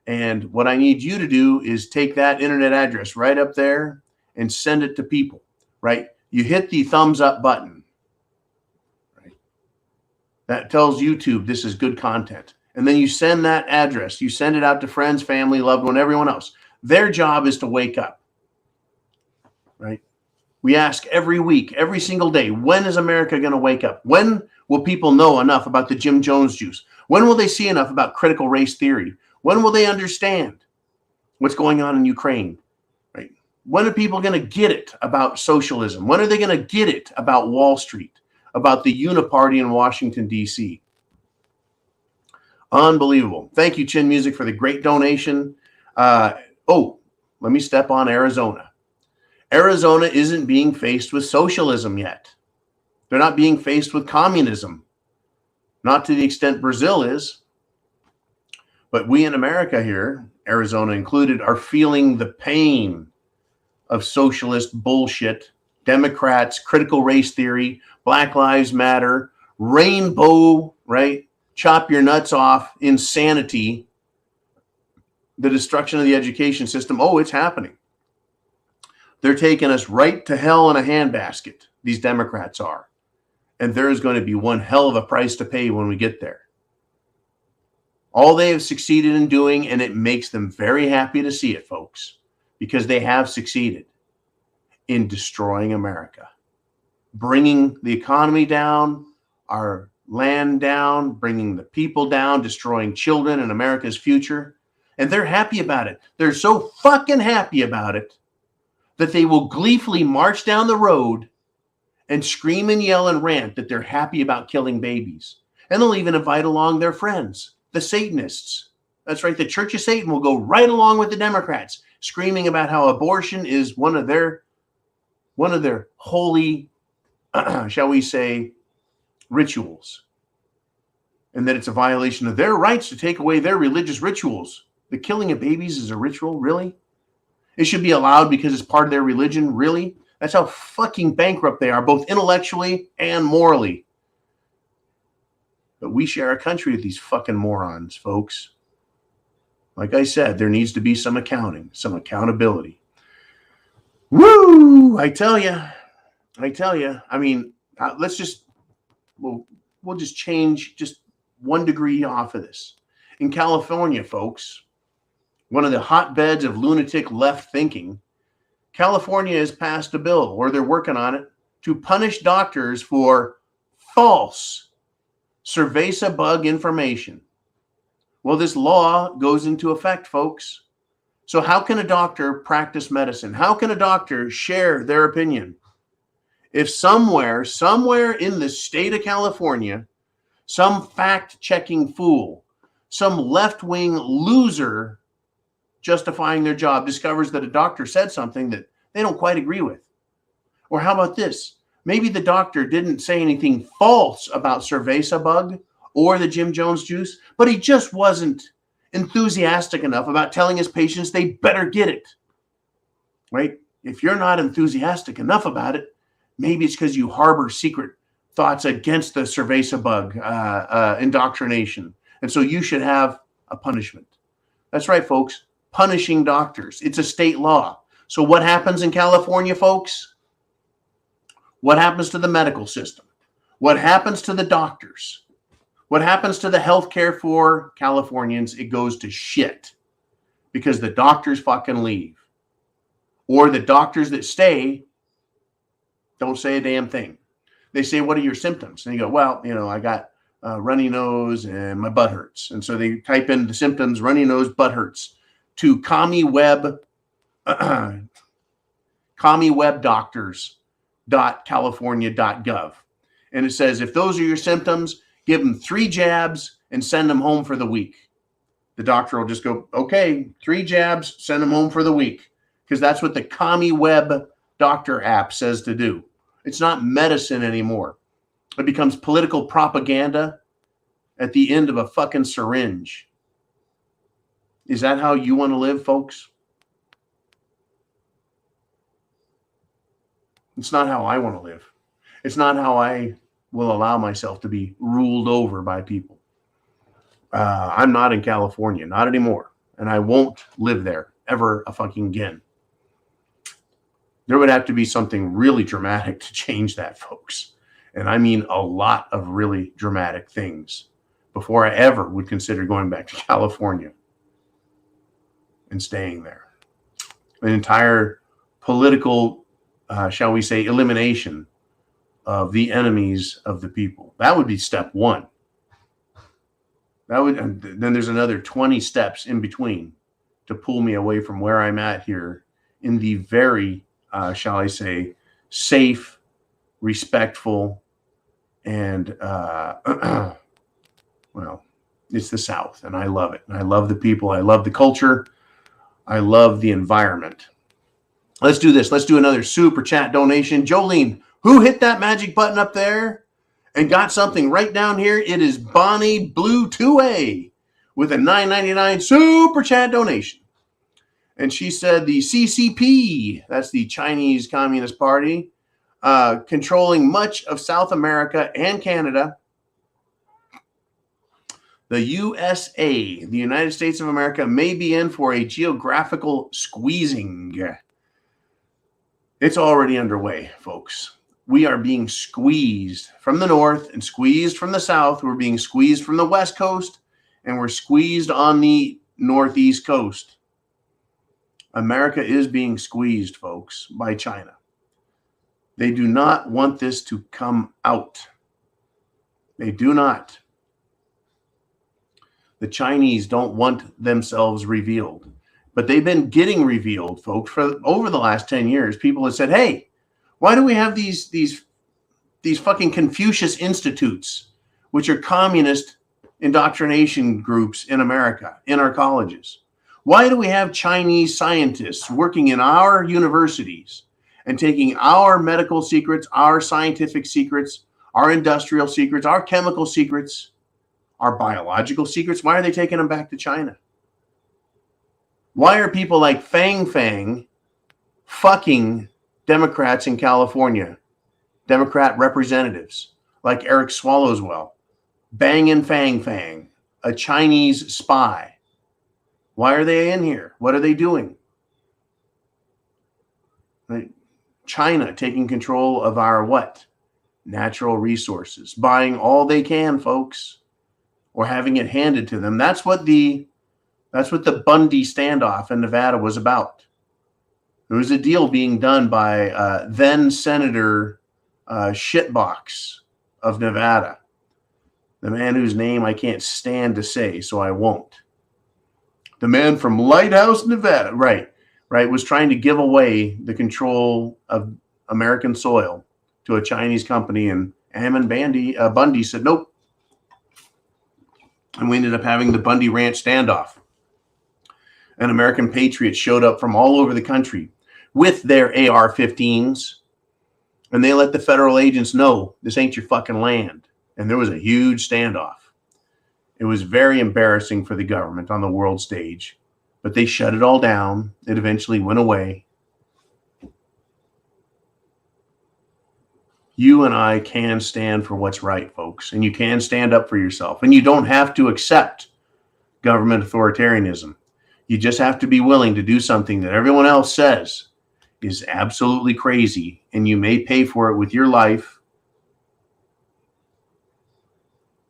Speaker 1: And what I need you to do is take that internet address right up there and send it to people, right? You hit the thumbs up button, right? That tells YouTube this is good content. And then you send that address. You send it out to friends, family, loved one, everyone else. Their job is to wake up, right? We ask every week, every single day, when is America going to wake up? When will people know enough about the Jim Jones juice? When will they see enough about critical race theory? When will they understand what's going on in Ukraine? Right? When are people going to get it about socialism? When are they going to get it about Wall Street, about the Uniparty in Washington, D.C.? Unbelievable. Thank you, Chin Music, for the great donation. Let me step on Arizona. Arizona isn't being faced with socialism yet. They're not being faced with communism. Not to the extent Brazil is. But we in America here, Arizona included, are feeling the pain of socialist bullshit, Democrats, critical race theory, Black Lives Matter, rainbow, right? Chop your nuts off, insanity, the destruction of the education system. Oh, it's happening. They're taking us right to hell in a handbasket. These Democrats are. And there is going to be one hell of a price to pay when we get there. All they have succeeded in doing, and it makes them very happy to see it, folks, because they have succeeded in destroying America, bringing the economy down, our land down, bringing the people down, destroying children and America's future. And they're happy about it. They're so fucking happy about it that they will gleefully march down the road and scream and yell and rant that they're happy about killing babies. And they'll even invite along their friends, the Satanists. That's right. The Church of Satan will go right along with the Democrats, screaming about how abortion is one of their holy, shall we say, rituals. And that it's a violation of their rights to take away their religious rituals. The killing of babies is a ritual? Really? It should be allowed because it's part of their religion? Really? That's how fucking bankrupt they are, both intellectually and morally. But we share a country with these fucking morons, folks. Like I said, there needs to be some accounting, some accountability. Woo! I tell you. I mean, let's just, we'll just change just 1 degree off of this. In California, folks, one of the hotbeds of lunatic left thinking, California has passed a bill, or they're working on it, to punish doctors for false cerveza bug information. Well, this law goes into effect, folks. So how can a doctor practice medicine? How can a doctor share their opinion if somewhere in the state of California, some fact-checking fool, some left-wing loser justifying their job discovers that a doctor said something that they don't quite agree with? Or how about this? Maybe the doctor didn't say anything false about cerveza bug or the Jim Jones juice, but he just wasn't enthusiastic enough about telling his patients they better get it, right? If you're not enthusiastic enough about it, maybe it's because you harbor secret thoughts against the cerveza bug indoctrination. And so you should have a punishment. That's right, folks. Punishing doctors. It's a state law. So what happens in California, folks? What happens to the medical system? What happens to the doctors? What happens to the health care for Californians? It goes to shit because the doctors fucking leave. Or the doctors that stay don't say a damn thing. They say, what are your symptoms? And you go, well, I got runny nose and my butt hurts. And so they type in the symptoms, runny nose, butt hurts, to commie-web-doctors.california.gov. And it says, if those are your symptoms, give them 3 jabs and send them home for the week. The doctor will just go, okay, 3 jabs, send them home for the week. Because that's what the commie-web doctor app says to do. It's not medicine anymore. It becomes political propaganda at the end of a fucking syringe. Is that how you want to live, folks? It's not how I want to live. It's not how I will allow myself to be ruled over by people. I'm not in California, not anymore. And I won't live there ever a fucking again. There would have to be something really dramatic to change that, folks. And I mean a lot of really dramatic things before I ever would consider going back to California and staying there. An entire political, shall we say, elimination of the enemies of the people. That would be step 1. Then there's another 20 steps in between to pull me away from where I'm at here in the very, shall I say, safe, respectful, and, well, it's the South, and I love it. And I love the people. I love the culture. I love the environment. Let's do this. Let's do another super chat donation. Jolene, who hit that magic button up there and got something right down here? It is Bonnie Blue 2A with a $9.99 super chat donation. And she said the CCP, that's the Chinese Communist Party, controlling much of South America and Canada. The USA, the United States of America, may be in for a geographical squeezing. It's already underway, folks. We are being squeezed from the north and squeezed from the south. We're being squeezed from the west coast, and we're squeezed on the northeast coast. America is being squeezed, folks, by China. They do not want this to come out. They do not. The Chinese don't want themselves revealed, but they've been getting revealed, folks, for over the last 10 years. People have said, hey, why do we have these fucking Confucius institutes, which are communist indoctrination groups in America, in our colleges? Why do we have Chinese scientists working in our universities and taking our medical secrets, our scientific secrets, our industrial secrets, our chemical secrets, our biological secrets? Why are they taking them back to China? Why are people like Fang Fang fucking Democrats in California, Democrat representatives like Eric Swallowswell, banging Fang Fang, a Chinese spy? Why are they in here? What are they doing? China taking control of our what? Natural resources, buying all they can, folks, or having it handed to them. That's what the Bundy standoff in Nevada was about. There was a deal being done by then Senator Shitbox of Nevada, the man whose name I can't stand to say, so I won't. The man from Lighthouse, Nevada, right, was trying to give away the control of American soil to a Chinese company, and Ammon Bundy said nope. And we ended up having the Bundy Ranch standoff. And American patriots showed up from all over the country with their AR-15s, and they let the federal agents know this ain't your fucking land. And there was a huge standoff. It was very embarrassing for the government on the world stage, but they shut it all down. It eventually went away. You and I can stand for what's right, folks, and you can stand up for yourself. And you don't have to accept government authoritarianism. You just have to be willing to do something that everyone else says is absolutely crazy, and you may pay for it with your life.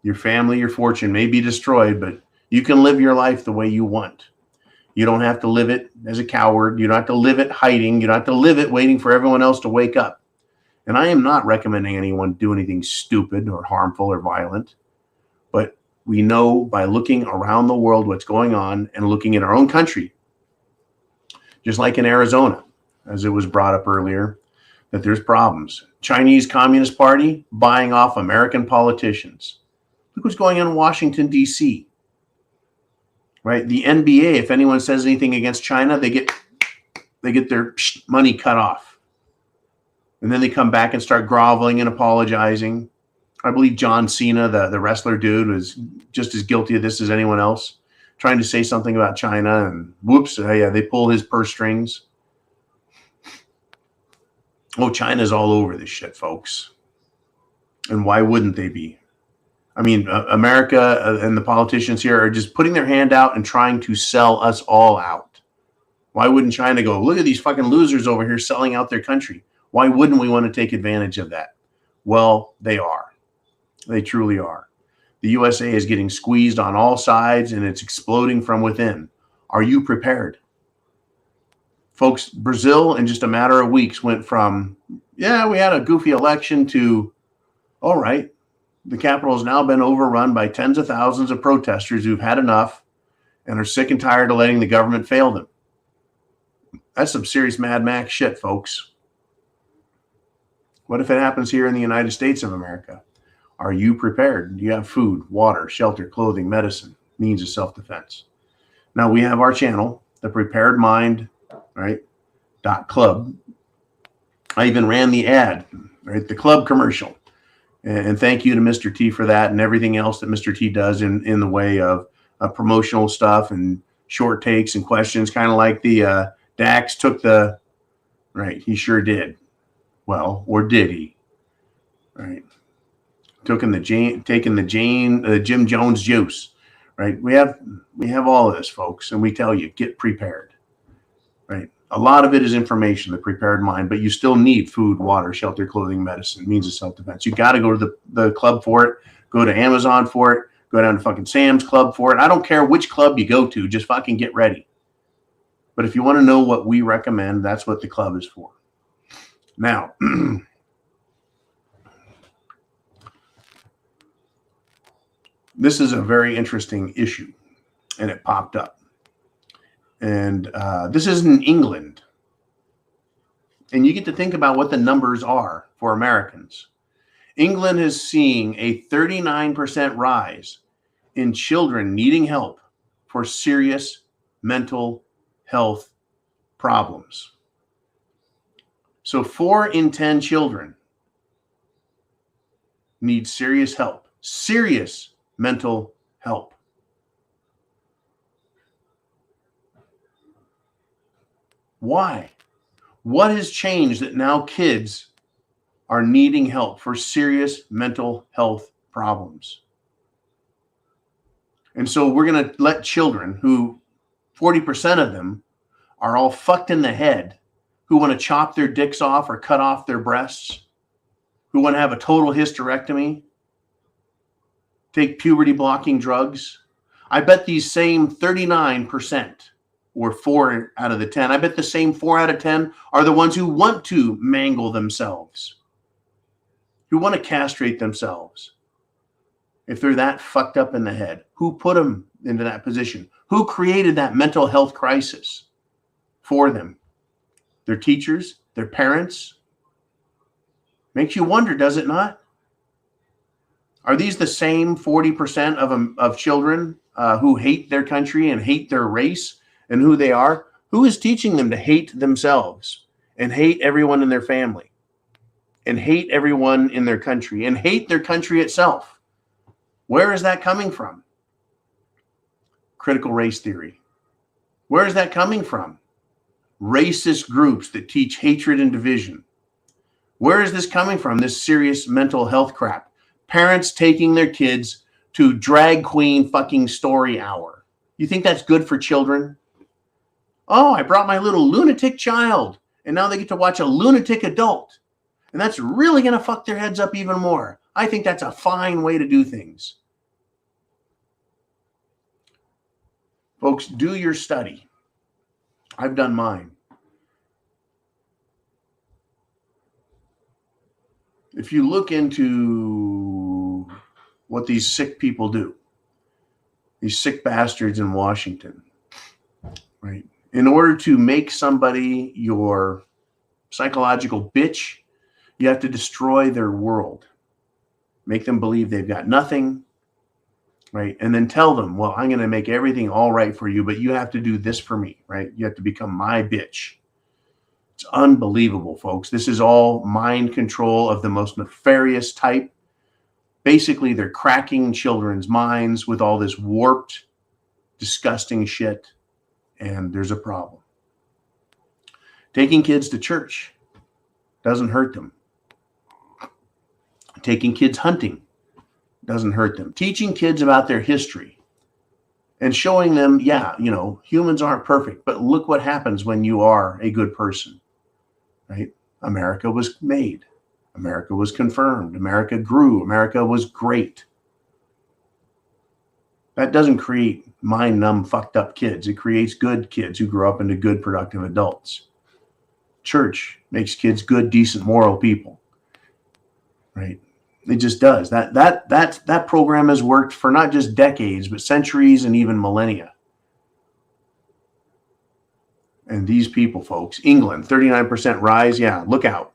Speaker 1: Your family, your fortune may be destroyed, but you can live your life the way you want. You don't have to live it as a coward. You don't have to live it hiding. You don't have to live it waiting for everyone else to wake up. And I am not recommending anyone do anything stupid or harmful or violent, but we know by looking around the world what's going on and looking at our own country, just like in Arizona, as it was brought up earlier, that there's problems. Chinese Communist Party buying off American politicians. Look what's going on in Washington, D.C. Right? The NBA, if anyone says anything against China, they get their money cut off. And then they come back and start groveling and apologizing. I believe John Cena, the wrestler dude, was just as guilty of this as anyone else, trying to say something about China, and whoops, yeah, they pull his purse strings. Oh, China's all over this shit, folks. And why wouldn't they be? I mean, America and the politicians here are just putting their hand out and trying to sell us all out. Why wouldn't China go, look at these fucking losers over here selling out their country? Why wouldn't we want to take advantage of that? Well, they are. They truly are. The USA is getting squeezed on all sides, and it's exploding from within. Are you prepared? Folks, Brazil in just a matter of weeks went from, yeah, we had a goofy election to, all right, the capital has now been overrun by tens of thousands of protesters who've had enough and are sick and tired of letting the government fail them. That's some serious Mad Max shit, folks. What if it happens here in the United States of America? Are you prepared? Do you have food, water, shelter, clothing, medicine, means of self-defense? Now, we have our channel, The Prepared Mind, right, .club. I even ran the ad, right, the club commercial. And thank you to Mr. T for that and everything else that Mr. T does in the way of promotional stuff and short takes and questions, kind of like the Dax took the, right, he sure did. Well, or did he? Right. Taking the Jim Jones juice, right? We have all of this, folks, and we tell you, get prepared, right? A lot of it is information, the prepared mind, but you still need food, water, shelter, clothing, medicine, means of self-defense. You got to go to the club for it, go to Amazon for it, go down to fucking Sam's Club for it. I don't care which club you go to, just fucking get ready. But if you want to know what we recommend, that's what the club is for. Now, this is a very interesting issue, and it popped up. And this is in England. And you get to think about what the numbers are for Americans. England is seeing a 39% rise in children needing help for serious mental health problems. So 4 in 10 children need serious help, serious mental help. Why? What has changed that now kids are needing help for serious mental health problems? And so we're going to let children who 40% of them are all fucked in the head, who want to chop their dicks off or cut off their breasts, who want to have a total hysterectomy, take puberty blocking drugs. I bet these same 39%, or 4 out of the 10, I bet the same 4 out of 10 are the ones who want to mangle themselves, who want to castrate themselves. If they're that fucked up in the head, who put them into that position? Who created that mental health crisis for them? Their teachers, their parents? Makes you wonder, does it not? Are these the same 40% of children who hate their country and hate their race and who they are? Who is teaching them to hate themselves and hate everyone in their family and hate everyone in their country and hate their country itself? Where is that coming from? Critical race theory. Where is that coming from? Racist groups that teach hatred and division. Where is this coming from, this serious mental health crap? Parents taking their kids to drag queen fucking story hour. You think that's good for children? Oh, I brought my little lunatic child, and now they get to watch a lunatic adult. And that's really going to fuck their heads up even more. I think that's a fine way to do things. Folks, do your study. I've done mine. If you look into what these sick people do, these sick bastards in Washington, right? In order to make somebody your psychological bitch, you have to destroy their world. Make them believe they've got nothing, right? And then tell them, well, I'm going to make everything all right for you, but you have to do this for me, right? You have to become my bitch. It's unbelievable, folks. This is all mind control of the most nefarious type. Basically, they're cracking children's minds with all this warped, disgusting shit, and there's a problem. Taking kids to church doesn't hurt them. Taking kids hunting doesn't hurt them. Teaching kids about their history and showing them, yeah, you know, humans aren't perfect, but look what happens when you are a good person, right? America was made. America was confirmed. America grew. America was great. That doesn't create mind-numb, fucked up kids. It creates good kids who grow up into good, productive adults. Church makes kids good, decent, moral people, right? It just does. That program has worked for not just decades, but centuries and even millennia. And these people, folks, England, 39% rise. Yeah, look out.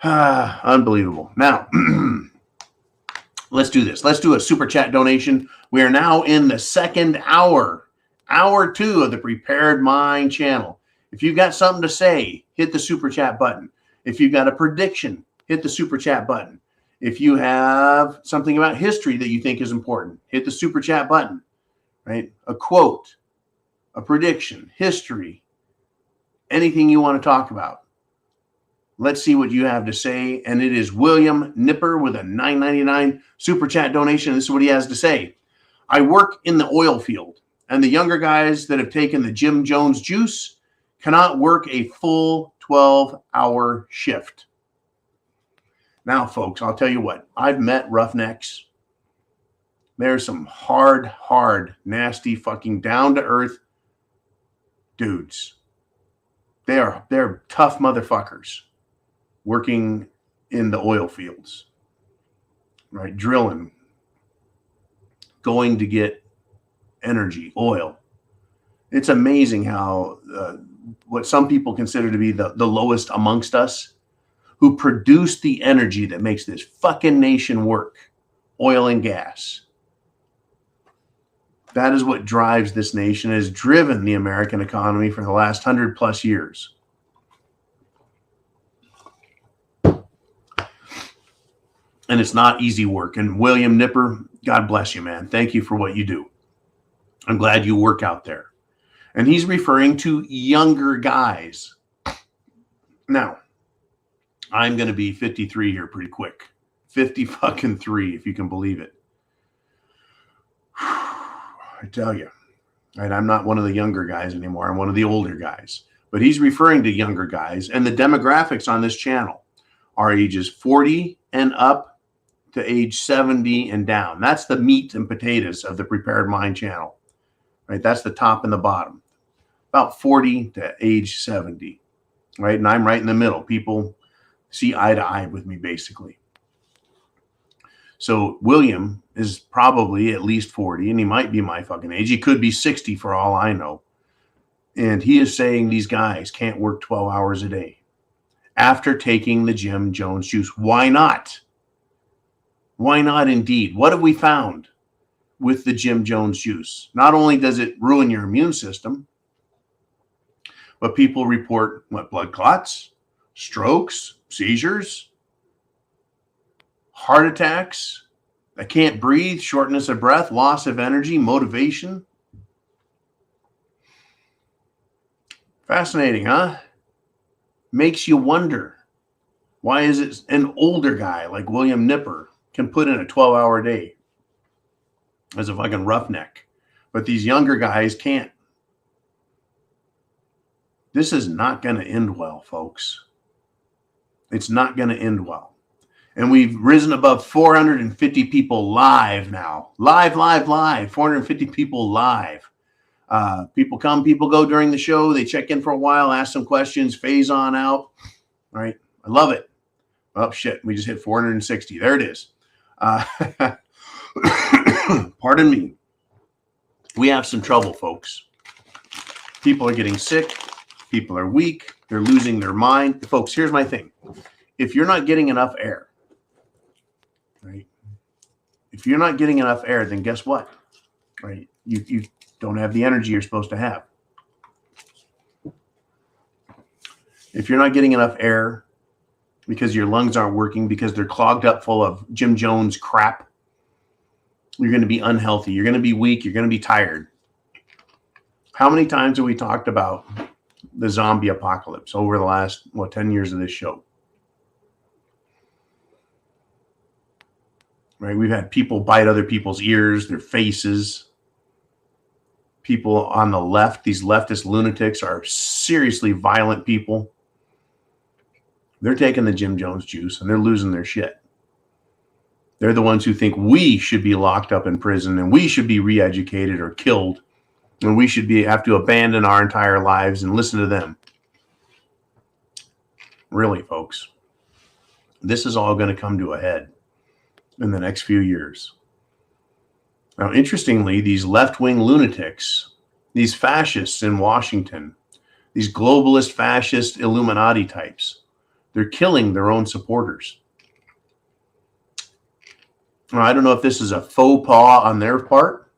Speaker 1: Unbelievable. Now, let's do this. Let's do a super chat donation. We are now in the second hour, hour 2 of the Prepared Mind channel. If you've got something to say, hit the super chat button. If you've got a prediction, hit the super chat button. If you have something about history that you think is important, hit the super chat button, right? A quote, a prediction, history, anything you want to talk about. Let's see what you have to say. And it is William Nipper with a $9.99 super chat donation. This is what he has to say. I work in the oil field, and the younger guys that have taken the Jim Jones juice cannot work a full 12-hour shift. Now, folks, I'll tell you what. I've met roughnecks. There's some hard, nasty, fucking down-to-earth dudes. They're tough motherfuckers working in the oil fields, right? Drilling, going to get energy, oil. It's amazing how what some people consider to be the lowest amongst us, who produce the energy that makes this fucking nation work, oil and gas. That is what drives this nation, has driven the American economy for the last 100+ years. And it's not easy work. And William Nipper, God bless you, man. Thank you for what you do. I'm glad you work out there. And he's referring to younger guys. Now, I'm going to be 53 here pretty quick. 50-fucking-3, if you can believe it. I tell you. And I'm not one of the younger guys anymore. I'm one of the older guys. But he's referring to younger guys. And the demographics on this channel are ages 40 and up to age 70 and down. That's the meat and potatoes of the Prepared Mind channel, right? That's the top and the bottom, about 40 to age 70, right? And I'm right in the middle. People see eye to eye with me, basically. So William is probably at least 40, and he might be my fucking age. He could be 60 for all I know. And he is saying these guys can't work 12 hours a day after taking the Jim Jones juice. Why not? Why not indeed? What have we found with the Jim Jones juice? Not only does it ruin your immune system, but people report blood clots, strokes, seizures, heart attacks, they can't breathe, shortness of breath, loss of energy, motivation. Fascinating, huh? Makes you wonder, why is it an older guy like William Nipper can put in a 12-hour day as a fucking roughneck, but these younger guys can't? This is not going to end well, folks. It's not going to end well. And we've risen above 450 people live now. Live. 450 people live. People come, people go during the show. They check in for a while, ask some questions, phase on out. Right? I love it. Oh, shit. We just hit 460. There it is. Pardon me. We have some trouble, folks. People are getting sick. People are weak. They're losing their mind. Folks, here's my thing. If you're not getting enough air, right? If you're not getting enough air, then guess what? Right? You don't have the energy you're supposed to have. If you're not getting enough air because your lungs aren't working, because they're clogged up full of Jim Jones crap, you're going to be unhealthy. You're going to be weak. You're going to be tired. How many times have we talked about the zombie apocalypse over the last, 10 years of this show? Right? We've had people bite other people's ears, their faces. People on the left, these leftist lunatics, are seriously violent people. They're taking the Jim Jones juice and they're losing their shit. They're the ones who think we should be locked up in prison and we should be re-educated or killed, and we should have to abandon our entire lives and listen to them. Really, folks, this is all going to come to a head in the next few years. Now, interestingly, these left-wing lunatics, these fascists in Washington, these globalist, fascist, Illuminati types, they're killing their own supporters. Now, I don't know if this is a faux pas on their part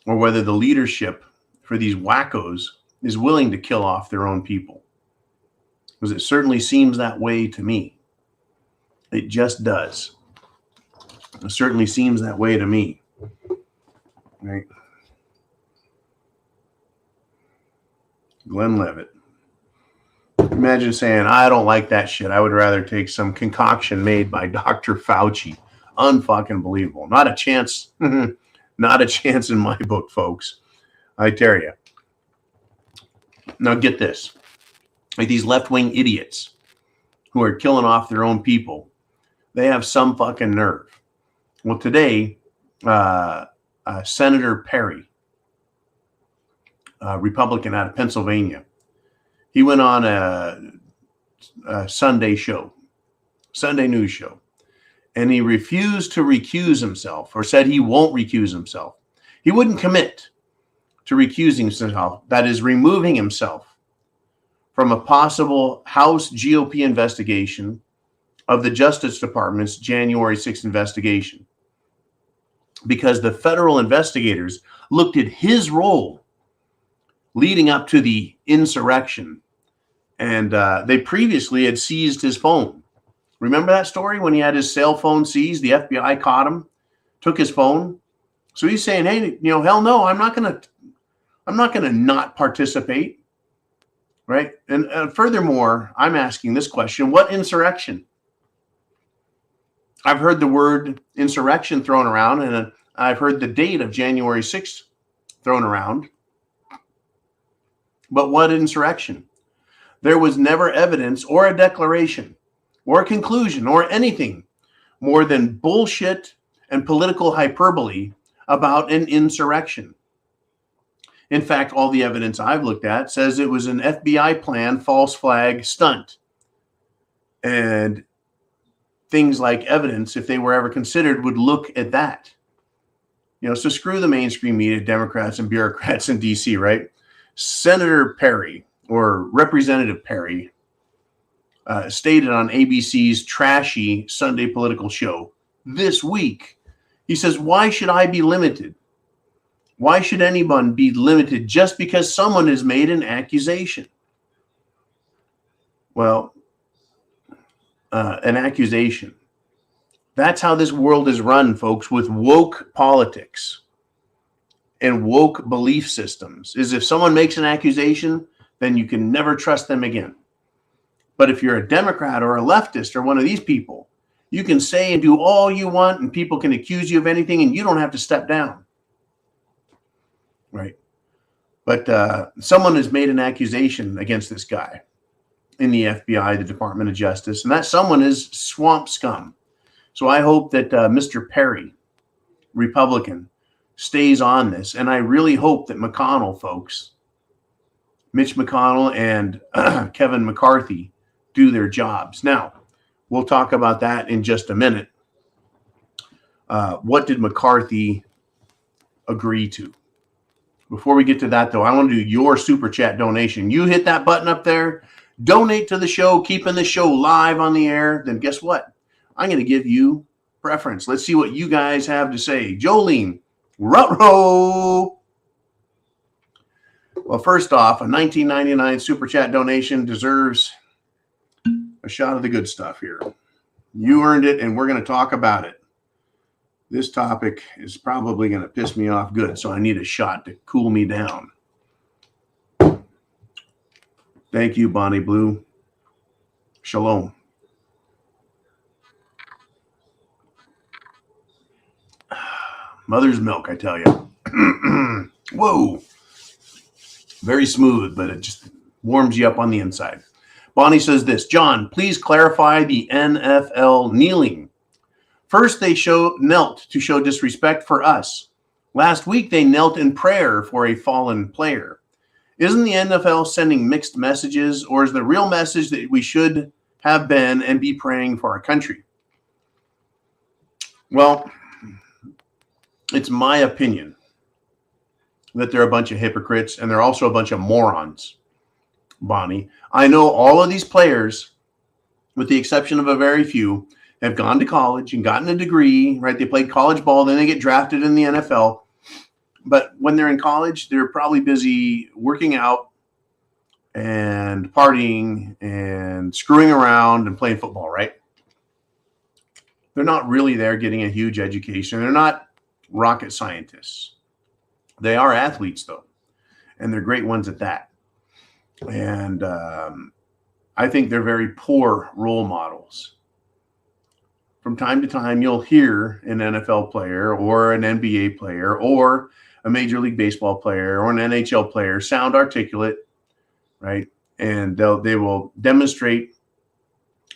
Speaker 1: or whether the leadership for these wackos is willing to kill off their own people, because it certainly seems that way to me. It just does. It certainly seems that way to me. Right? Glenn Levitt. Imagine saying, I don't like that shit. I would rather take some concoction made by Dr. Fauci. Unfucking believable. Not a chance. Not a chance in my book, folks. I tell you. Now get this. Like these left-wing idiots who are killing off their own people, they have some fucking nerve. Well, today, Senator Perry, Republican out of Pennsylvania, he went on a Sunday news show, and he refused to recuse himself, or said he won't recuse himself. He wouldn't commit to recusing himself, that is, removing himself from a possible House GOP investigation of the Justice Department's January 6th investigation, because the federal investigators looked at his role leading up to the insurrection, and they previously had seized his phone. Remember that story when he had his cell phone seized? The FBI caught him, took his phone. So he's saying, hey, hell no, I'm not gonna not participate, right? And furthermore, I'm asking this question: what insurrection? I've heard the word insurrection thrown around, and I've heard the date of January 6th thrown around. But what insurrection? There was never evidence or a declaration or a conclusion or anything more than bullshit and political hyperbole about an insurrection. In fact, all the evidence I've looked at says it was an FBI planned false flag stunt. And things like evidence, if they were ever considered, would look at that. So screw the mainstream media, Democrats and bureaucrats in DC, right? Senator Perry, or Representative Perry, stated on ABC's trashy Sunday political show this week, he says, why should I be limited? Why should anyone be limited just because someone has made an accusation? Well, an accusation. That's how this world is run, folks, with woke politics and woke belief systems. Is if someone makes an accusation, then you can never trust them again. But if you're a Democrat or a leftist or one of these people, you can say and do all you want, and people can accuse you of anything, and you don't have to step down. Right? But someone has made an accusation against this guy in the FBI, the Department of Justice, and that someone is swamp scum. So I hope that Mr. Perry, Republican, stays on this. And I really hope that McConnell, folks, Mitch McConnell and Kevin McCarthy, do their jobs. Now, we'll talk about that in just a minute. What did McCarthy agree to? Before we get to that, though, I want to do your super chat donation. You hit that button up there, donate to the show, keeping the show live on the air, then guess what? I'm going to give you preference. Let's see what you guys have to say. Jolene, ruh-roh. Well, first off, a $19.99 super chat donation deserves a shot of the good stuff here. You earned it, and we're going to talk about it. This topic is probably going to piss me off good, so I need a shot to cool me down. Thank you, Bonnie Blue. Shalom. Mother's milk, I tell you. Whoa. Very smooth, but it just warms you up on the inside. Bonnie says this: John, please clarify the NFL kneeling. First, they knelt to show disrespect for us. Last week, they knelt in prayer for a fallen player. Isn't the NFL sending mixed messages, or is the real message that we should have been and be praying for our country? Well, it's my opinion that they're a bunch of hypocrites, and they're also a bunch of morons, Bonnie. I know all of these players, with the exception of a very few, have gone to college and gotten a degree, right? They played college ball, then they get drafted in the NFL. But when they're in college, they're probably busy working out and partying and screwing around and playing football, right? They're not really there getting a huge education. They're not rocket scientists. They are athletes, though, and they're great ones at that. And I think they're very poor role models. From time to time, you'll hear an NFL player or an NBA player or a Major League Baseball player or an NHL player sound articulate, right? And they will demonstrate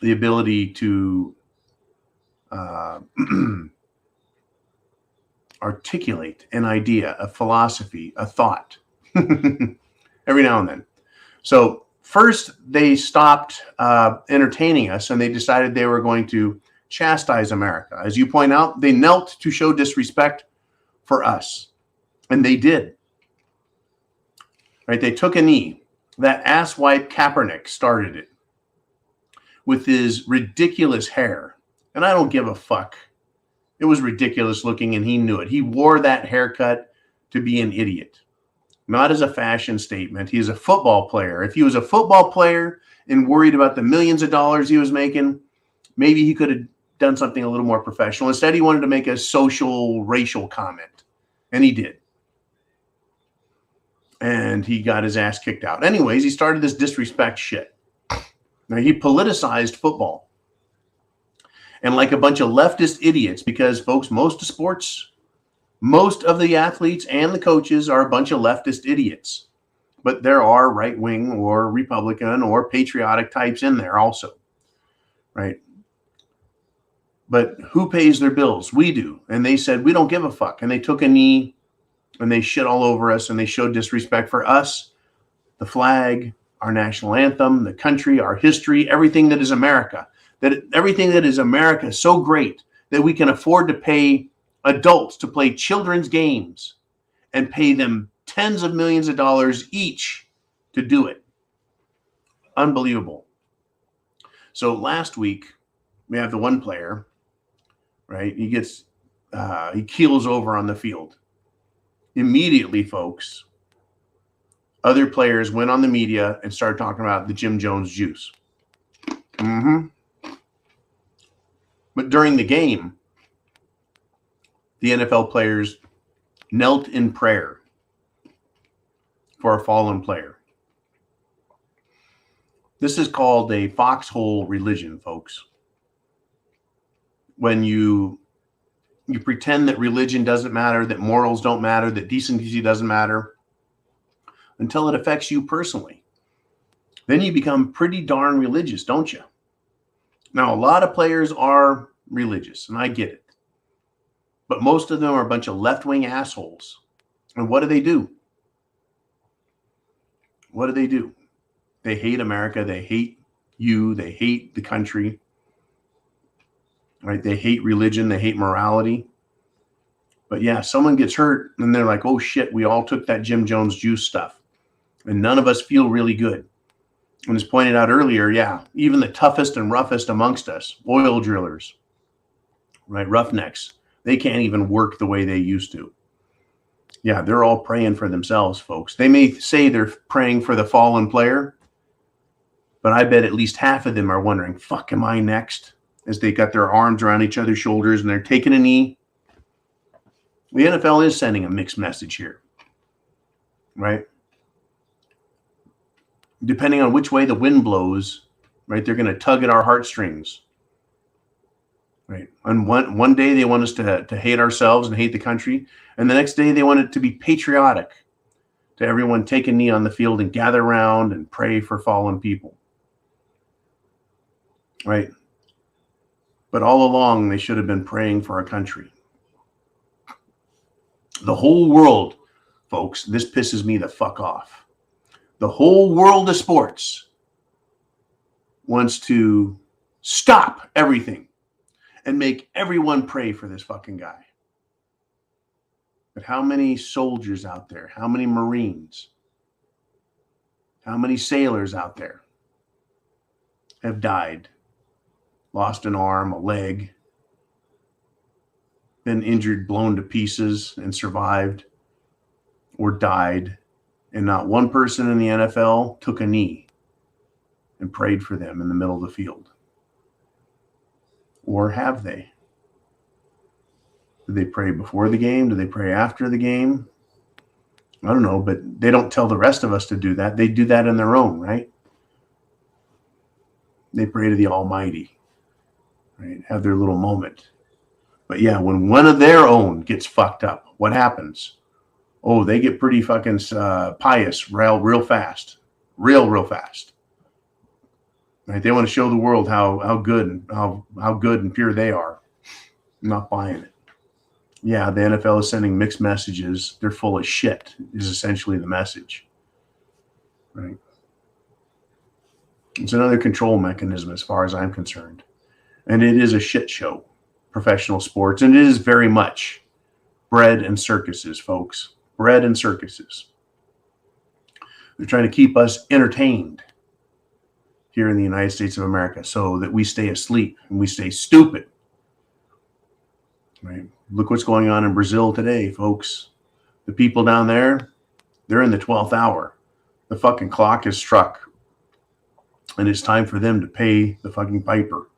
Speaker 1: the ability to articulate an idea, a philosophy, a thought every now and then. So first, they stopped entertaining us and they decided they were going to chastise America. As you point out, they knelt to show disrespect for us. And they did. Right? They took a knee. That asswipe Kaepernick started it with his ridiculous hair. And I don't give a fuck. It was ridiculous looking and he knew it. He wore that haircut to be an idiot. Not as a fashion statement. He is a football player. If he was a football player and worried about the millions of dollars he was making, maybe he could have done something a little more professional. Instead, he wanted to make a social, racial comment. And he did. And he got his ass kicked out. Anyways, he started this disrespect shit. Now, he politicized football. And like a bunch of leftist idiots, because, folks, most of sports, most of the athletes and the coaches are a bunch of leftist idiots. But there are right-wing or Republican or patriotic types in there also, right? But who pays their bills? We do. And they said, we don't give a fuck. And they took a knee and they shit all over us and they showed disrespect for us, the flag, our national anthem, the country, our history, everything that is America. Everything that is America is so great that we can afford to pay adults to play children's games and pay them tens of millions of dollars each to do it. Unbelievable. So last week, we have the one player, right? He keels over on the field. Immediately, folks, other players went on the media and started talking about the Jim Jones juice. But during the game, the NFL players knelt in prayer for a fallen player. This is called a foxhole religion, folks. When you pretend that religion doesn't matter, that morals don't matter, that decency doesn't matter, until it affects you personally. Then you become pretty darn religious, don't you? Now, a lot of players are religious, and I get it. But most of them are a bunch of left-wing assholes. And what do? What do? They hate America. They hate you. They hate the country. Right? They hate religion. They hate morality. But yeah, someone gets hurt, and they're like, oh, shit, we all took that Jim Jones juice stuff. And none of us feel really good. And as pointed out earlier, yeah, even the toughest and roughest amongst us, oil drillers, right, roughnecks, they can't even work the way they used to. Yeah, they're all praying for themselves, folks. They may say they're praying for the fallen player, but I bet at least half of them are wondering, fuck, am I next? As they got their arms around each other's shoulders and they're taking a knee. The NFL is sending a mixed message here, right? Depending on which way the wind blows, right, they're going to tug at our heartstrings, right? And one day they want us to hate ourselves and hate the country, and the next day they want it to be patriotic, to everyone take a knee on the field and gather around and pray for fallen people, right? But all along, they should have been praying for our country. The whole world, folks, this pisses me the fuck off. The whole world of sports wants to stop everything and make everyone pray for this fucking guy. But how many soldiers out there? How many Marines? How many sailors out there have died, lost an arm, a leg, been injured, blown to pieces, and survived or died? And not one person in the NFL took a knee and prayed for them in the middle of the field. Or have they? Did they pray before the game? Did they pray after the game? I don't know, but they don't tell the rest of us to do that. They do that in their own, right? They pray to the Almighty, right? Have their little moment. But yeah, when one of their own gets fucked up, what happens? Oh, they get pretty fucking pious real fast. Real fast. Right? They want to show the world how good and how good and pure they are. I'm not buying it. Yeah, the NFL is sending mixed messages. They're full of shit, is essentially the message. Right? It's another control mechanism as far as I'm concerned. And it is a shit show, professional sports. And it is very much bread and circuses, folks. Bread and circuses. They're trying to keep us entertained here in the United States of America so that we stay asleep and we stay stupid. Right? Look what's going on in Brazil today, folks. The people down there, they're in the 12th hour. The fucking clock has struck. And it's time for them to pay the fucking piper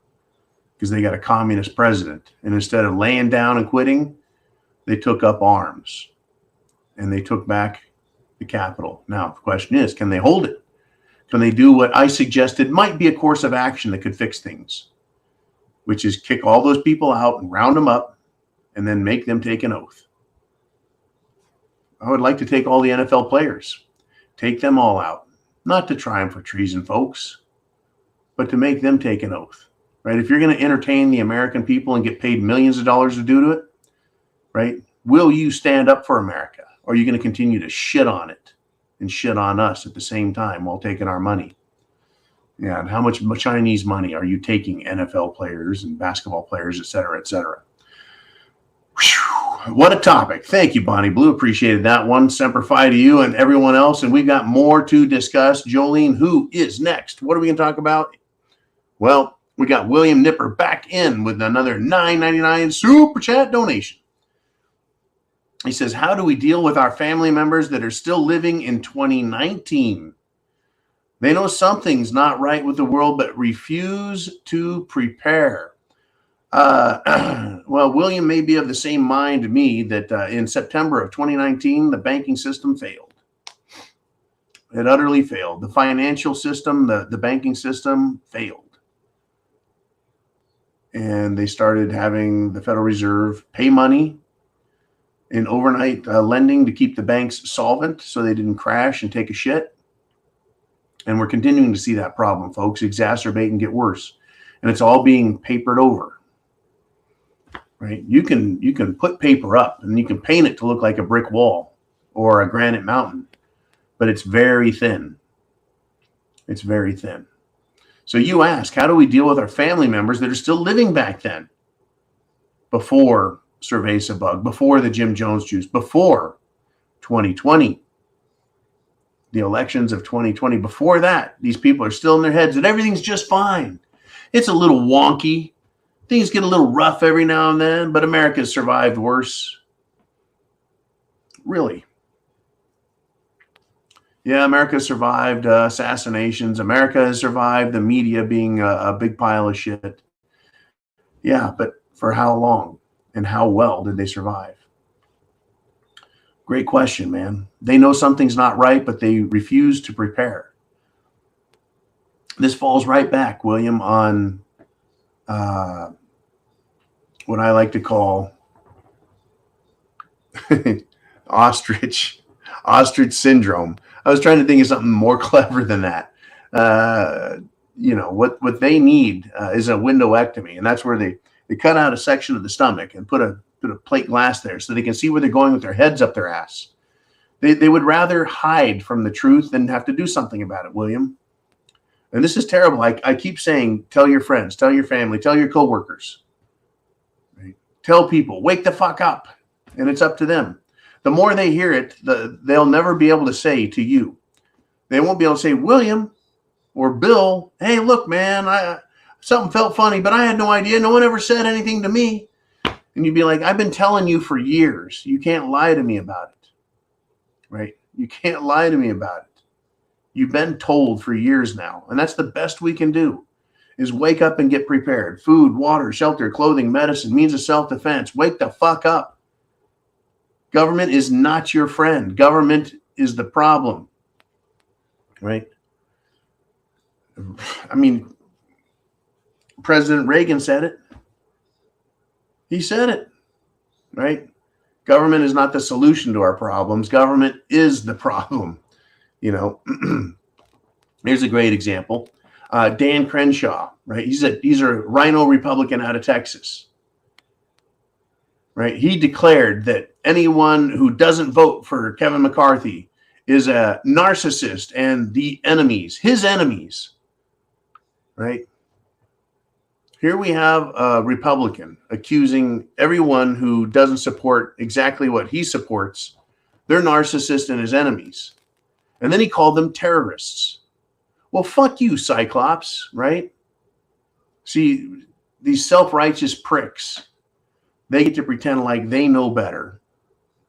Speaker 1: because they got a communist president. And instead of laying down and quitting, they took up arms and they took back the capital. Now, the question is, can they hold it? Can they do what I suggested might be a course of action that could fix things, which is kick all those people out and round them up and then make them take an oath? I would like to take all the NFL players, take them all out, not to try them for treason, folks, but to make them take an oath, right? If you're going to entertain the American people and get paid millions of dollars to do it, right? Will you stand up for America? Or are you going to continue to shit on it and shit on us at the same time while taking our money? Yeah, and how much Chinese money are you taking NFL players and basketball players, et cetera, et cetera? Whew, what a topic. Thank you, Bonnie Blue. Appreciated that one. Semper Fi to you and everyone else. And we've got more to discuss. Jolene, who is next? What are we going to talk about? Well, we got William Nipper back in with another $9.99 super chat donation. He says, how do we deal with our family members that are still living in 2019? They know something's not right with the world, but refuse to prepare. Well, William may be of the same mind to me that in September of 2019, the banking system failed. It utterly failed. The financial system, the banking system failed. And they started having the Federal Reserve pay money in overnight lending to keep the banks solvent so they didn't crash and take a shit. And we're continuing to see that problem, folks, exacerbate and get worse. And it's all being papered over, right? You can put paper up and you can paint it to look like a brick wall or a granite mountain, but it's very thin. It's very thin. So you ask, how do we deal with our family members that are still living back then? Before Cerveza Bug, before the Jim Jones juice, before 2020, the elections of 2020, before that, these people are still in their heads that everything's just fine. It's a little wonky. Things get a little rough every now and then, but America's survived worse. Really. Yeah, America survived assassinations. America has survived the media being a big pile of shit. Yeah, but for how long and how well did they survive? Great question, man. They know something's not right, but they refuse to prepare. This falls right back, William, on what I like to call ostrich syndrome. I was trying to think of something more clever than that. What they need is a windowectomy, and that's where they cut out a section of the stomach and put a plate glass there so they can see where they're going with their heads up their ass. They would rather hide from the truth than have to do something about it, William. And this is terrible. I keep saying, tell your friends, tell your family, tell your coworkers. Right? Tell people, wake the fuck up. And it's up to them. The more they hear it, they'll never be able to say to you. They won't be able to say, William or Bill, hey, look, man, something felt funny, but I had no idea. No one ever said anything to me. And you'd be like, I've been telling you for years. You can't lie to me about it. Right? You can't lie to me about it. You've been told for years now. And that's the best we can do is wake up and get prepared. Food, water, shelter, clothing, medicine, means of self-defense. Wake the fuck up. Government is not your friend. Government is the problem, right? I mean, President Reagan said it. He said it, right? Government is not the solution to our problems. Government is the problem. You know, here's a great example. Dan Crenshaw, right? He's a rhino Republican out of Texas, right? He declared that anyone who doesn't vote for Kevin McCarthy is a narcissist and his enemies, right? Here we have a Republican accusing everyone who doesn't support exactly what he supports. They're narcissists and his enemies. And then he called them terrorists. Well, fuck you, Cyclops, right? See, these self-righteous pricks, they get to pretend like they know better,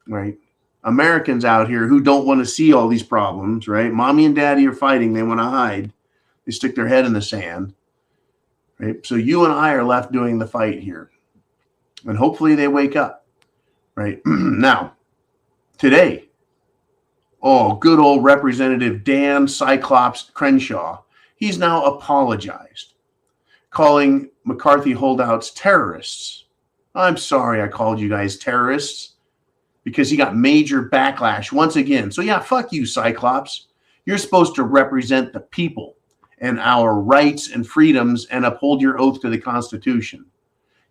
Speaker 1: right? Americans out here who don't want to see all these problems, right? Mommy and daddy are fighting. They want to hide. They stick their head in the sand, right? So you and I are left doing the fight here. And hopefully they wake up, right? Now, today, good old Representative Dan Cyclops Crenshaw, he's now apologized, calling McCarthy holdouts terrorists. I'm sorry I called you guys terrorists, because he got major backlash once again. So yeah, fuck you, Cyclops. You're supposed to represent the people and our rights and freedoms and uphold your oath to the Constitution.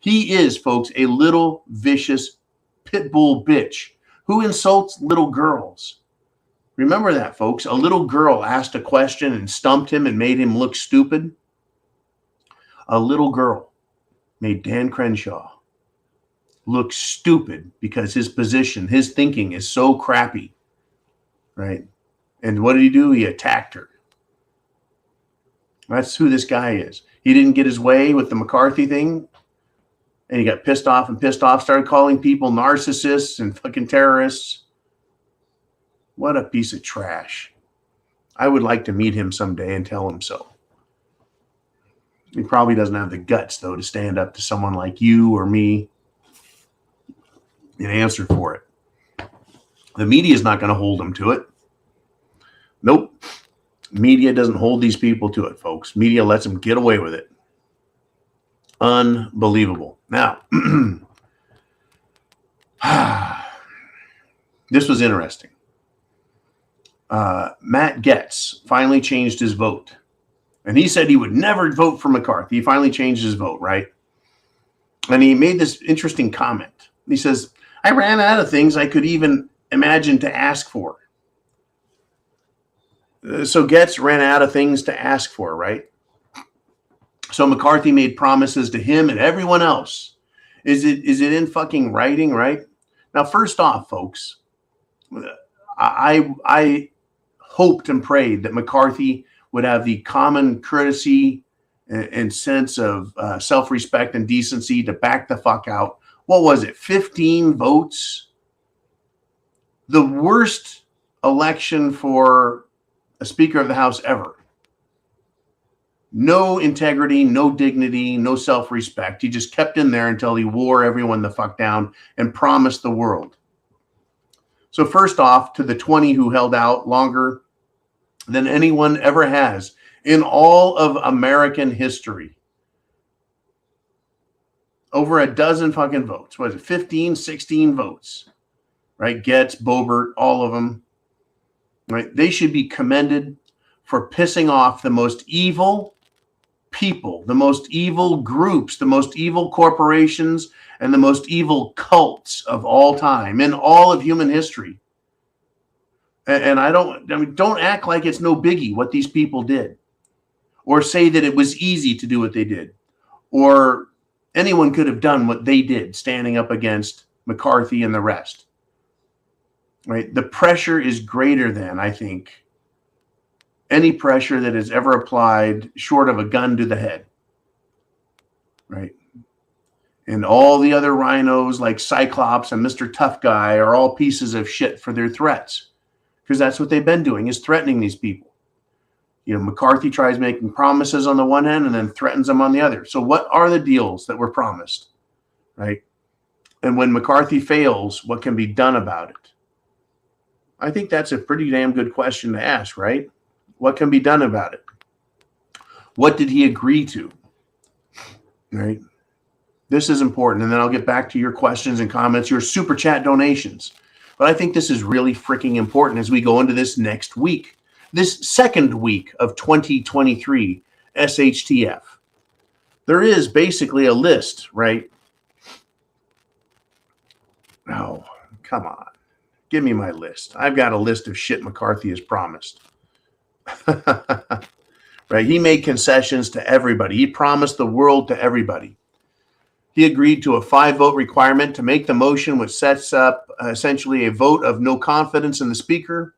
Speaker 1: He is, folks, a little vicious pit bull bitch who insults little girls. Remember that, folks. A little girl asked a question and stumped him and made him look stupid. A little girl made Dan Crenshaw look stupid because his position, his thinking is so crappy, right? And what did he do? He attacked her. That's who this guy is. He didn't get his way with the McCarthy thing, and he got pissed off, started calling people narcissists and fucking terrorists. What a piece of trash. I would like to meet him someday and tell him so. He probably doesn't have the guts, though, to stand up to someone like you or me and answer for it. The media is not going to hold him to it. Nope. Media doesn't hold these people to it, folks. Media lets them get away with it. Unbelievable. Now, this was interesting. Matt Getz finally changed his vote. And he said he would never vote for McCarthy. He finally changed his vote, right? And he made this interesting comment. He says, I ran out of things I could even imagine to ask for. So Getz ran out of things to ask for, right? So McCarthy made promises to him and everyone else. Is it in fucking writing, right? Now, first off, folks, I hoped and prayed that McCarthy would have the common courtesy and sense of self-respect and decency to back the fuck out. What was it? 15 votes? The worst election for a Speaker of the House ever. No integrity, no dignity, no self-respect. He just kept in there until he wore everyone the fuck down and promised the world. So first off, to the 20 who held out longer than anyone ever has in all of American history. Over a dozen fucking votes. What is it? 15, 16 votes. Right? Getz, Boebert, all of them. Right? They should be commended for pissing off the most evil people, the most evil groups, the most evil corporations, and the most evil cults of all time in all of human history. And don't act like it's no biggie what these people did, or say that it was easy to do what they did, or anyone could have done what they did standing up against McCarthy and the rest. Right? The pressure is greater than, I think, any pressure that is ever applied short of a gun to the head. Right? And all the other rhinos like Cyclops and Mr. Tough Guy are all pieces of shit for their threats. Because that's what they've been doing, is threatening these people. You know, McCarthy tries making promises on the one hand and then threatens them on the other. So what are the deals that were promised? Right? And when McCarthy fails, what can be done about it? I think that's a pretty damn good question to ask, right? What can be done about it? What did he agree to? Right? This is important. And then I'll get back to your questions and comments, your super chat donations. But I think this is really freaking important as we go into this next week, this second week of 2023 SHTF. There is basically a list, right? Oh, come on. Give me my list. I've got a list of shit McCarthy has promised. Right? He made concessions to everybody. He promised the world to everybody. He agreed to a 5-vote requirement to make the motion, which sets up essentially a vote of no confidence in the speaker,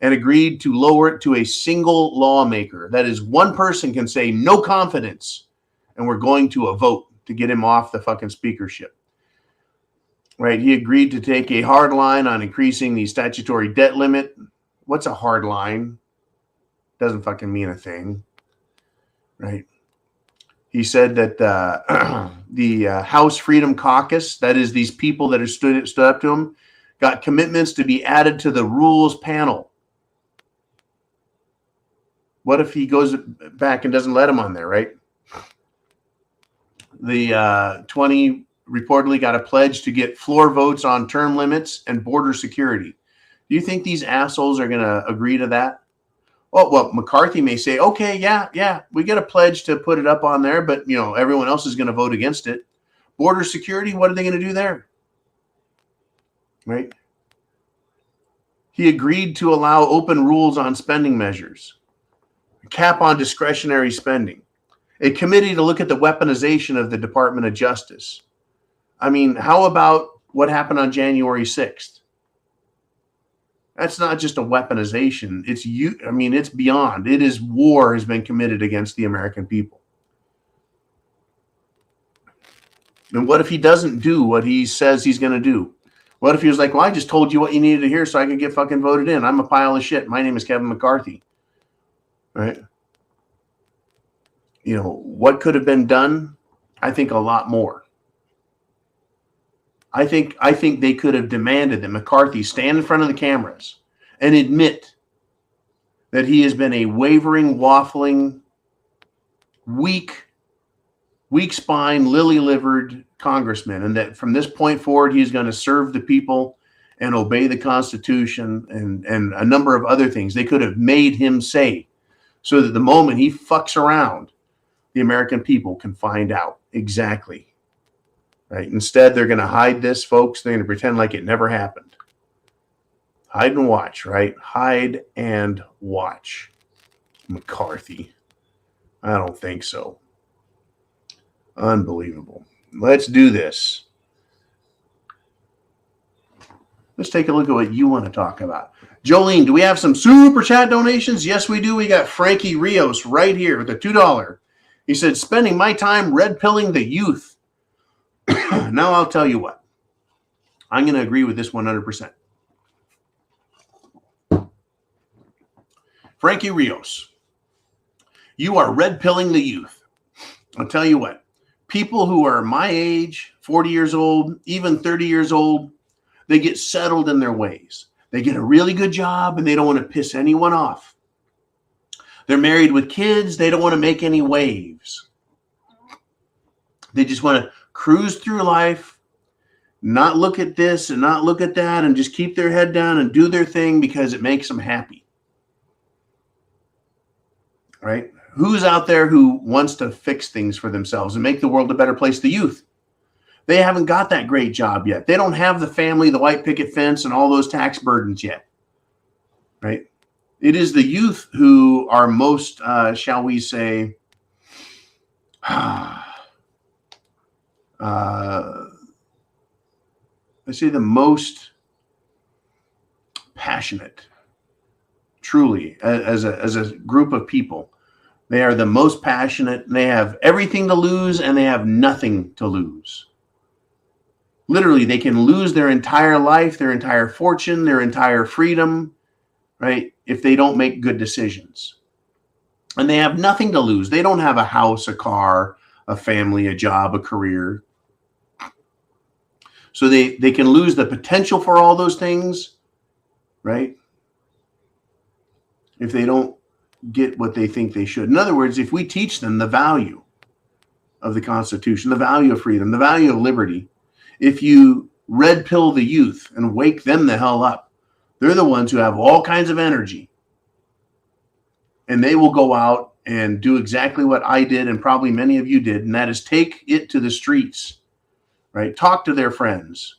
Speaker 1: and agreed to lower it to a single lawmaker. That is, one person can say no confidence, and we're going to a vote to get him off the fucking speakership. Right? He agreed to take a hard line on increasing the statutory debt limit. What's a hard line? Doesn't fucking mean a thing. Right? He said that the House Freedom Caucus, that is these people that are stood up to him, got commitments to be added to the rules panel. What if he goes back and doesn't let him on there, right? The 20 reportedly got a pledge to get floor votes on term limits and border security. Do you think these assholes are going to agree to that? Oh, well, McCarthy may say, okay, yeah, we get a pledge to put it up on there, but, everyone else is going to vote against it. Border security, what are they going to do there? Right? He agreed to allow open rules on spending measures, a cap on discretionary spending, a committee to look at the weaponization of the Department of Justice. I mean, how about what happened on January 6th? That's not just a weaponization. It's beyond. It is war has been committed against the American people. And what if he doesn't do what he says he's going to do? What if he was like, well, I just told you what you needed to hear so I could get fucking voted in. I'm a pile of shit. My name is Kevin McCarthy. Right? What could have been done? I think a lot more. I think they could have demanded that McCarthy stand in front of the cameras and admit that he has been a wavering, waffling, weak spine, lily-livered congressman, and that from this point forward, he's going to serve the people and obey the Constitution and a number of other things they could have made him say, so that the moment he fucks around, the American people can find out exactly. Right? Instead, they're going to hide this, folks. They're going to pretend like it never happened. Hide and watch, right? Hide and watch. McCarthy. I don't think so. Unbelievable. Let's do this. Let's take a look at what you want to talk about. Jolene, do we have some super chat donations? Yes, we do. We got Frankie Rios right here with a $2. He said, spending my time red-pilling the youth. Now I'll tell you what. I'm going to agree with this 100%. Frankie Rios, you are red-pilling the youth. I'll tell you what. People who are my age, 40 years old, even 30 years old, they get settled in their ways. They get a really good job and they don't want to piss anyone off. They're married with kids. They don't want to make any waves. They just want to cruise through life, not look at this and not look at that, and just keep their head down and do their thing because it makes them happy. Right? Who's out there who wants to fix things for themselves and make the world a better place? The youth. They haven't got that great job yet. They don't have the family, the white picket fence, and all those tax burdens yet. Right? It is the youth who are most, shall we say, the most passionate, truly, as a group of people. They are the most passionate. They have everything to lose and they have nothing to lose. Literally, they can lose their entire life, their entire fortune, their entire freedom, right, if they don't make good decisions. And they have nothing to lose. They don't have a house, a car, a family, a job, a career. So they can lose the potential for all those things, right? If they don't get what they think they should. In other words, if we teach them the value of the Constitution, the value of freedom, the value of liberty, if you red pill the youth and wake them the hell up, they're the ones who have all kinds of energy. And they will go out and do exactly what I did and probably many of you did, and that is take it to the streets, right? Talk to their friends.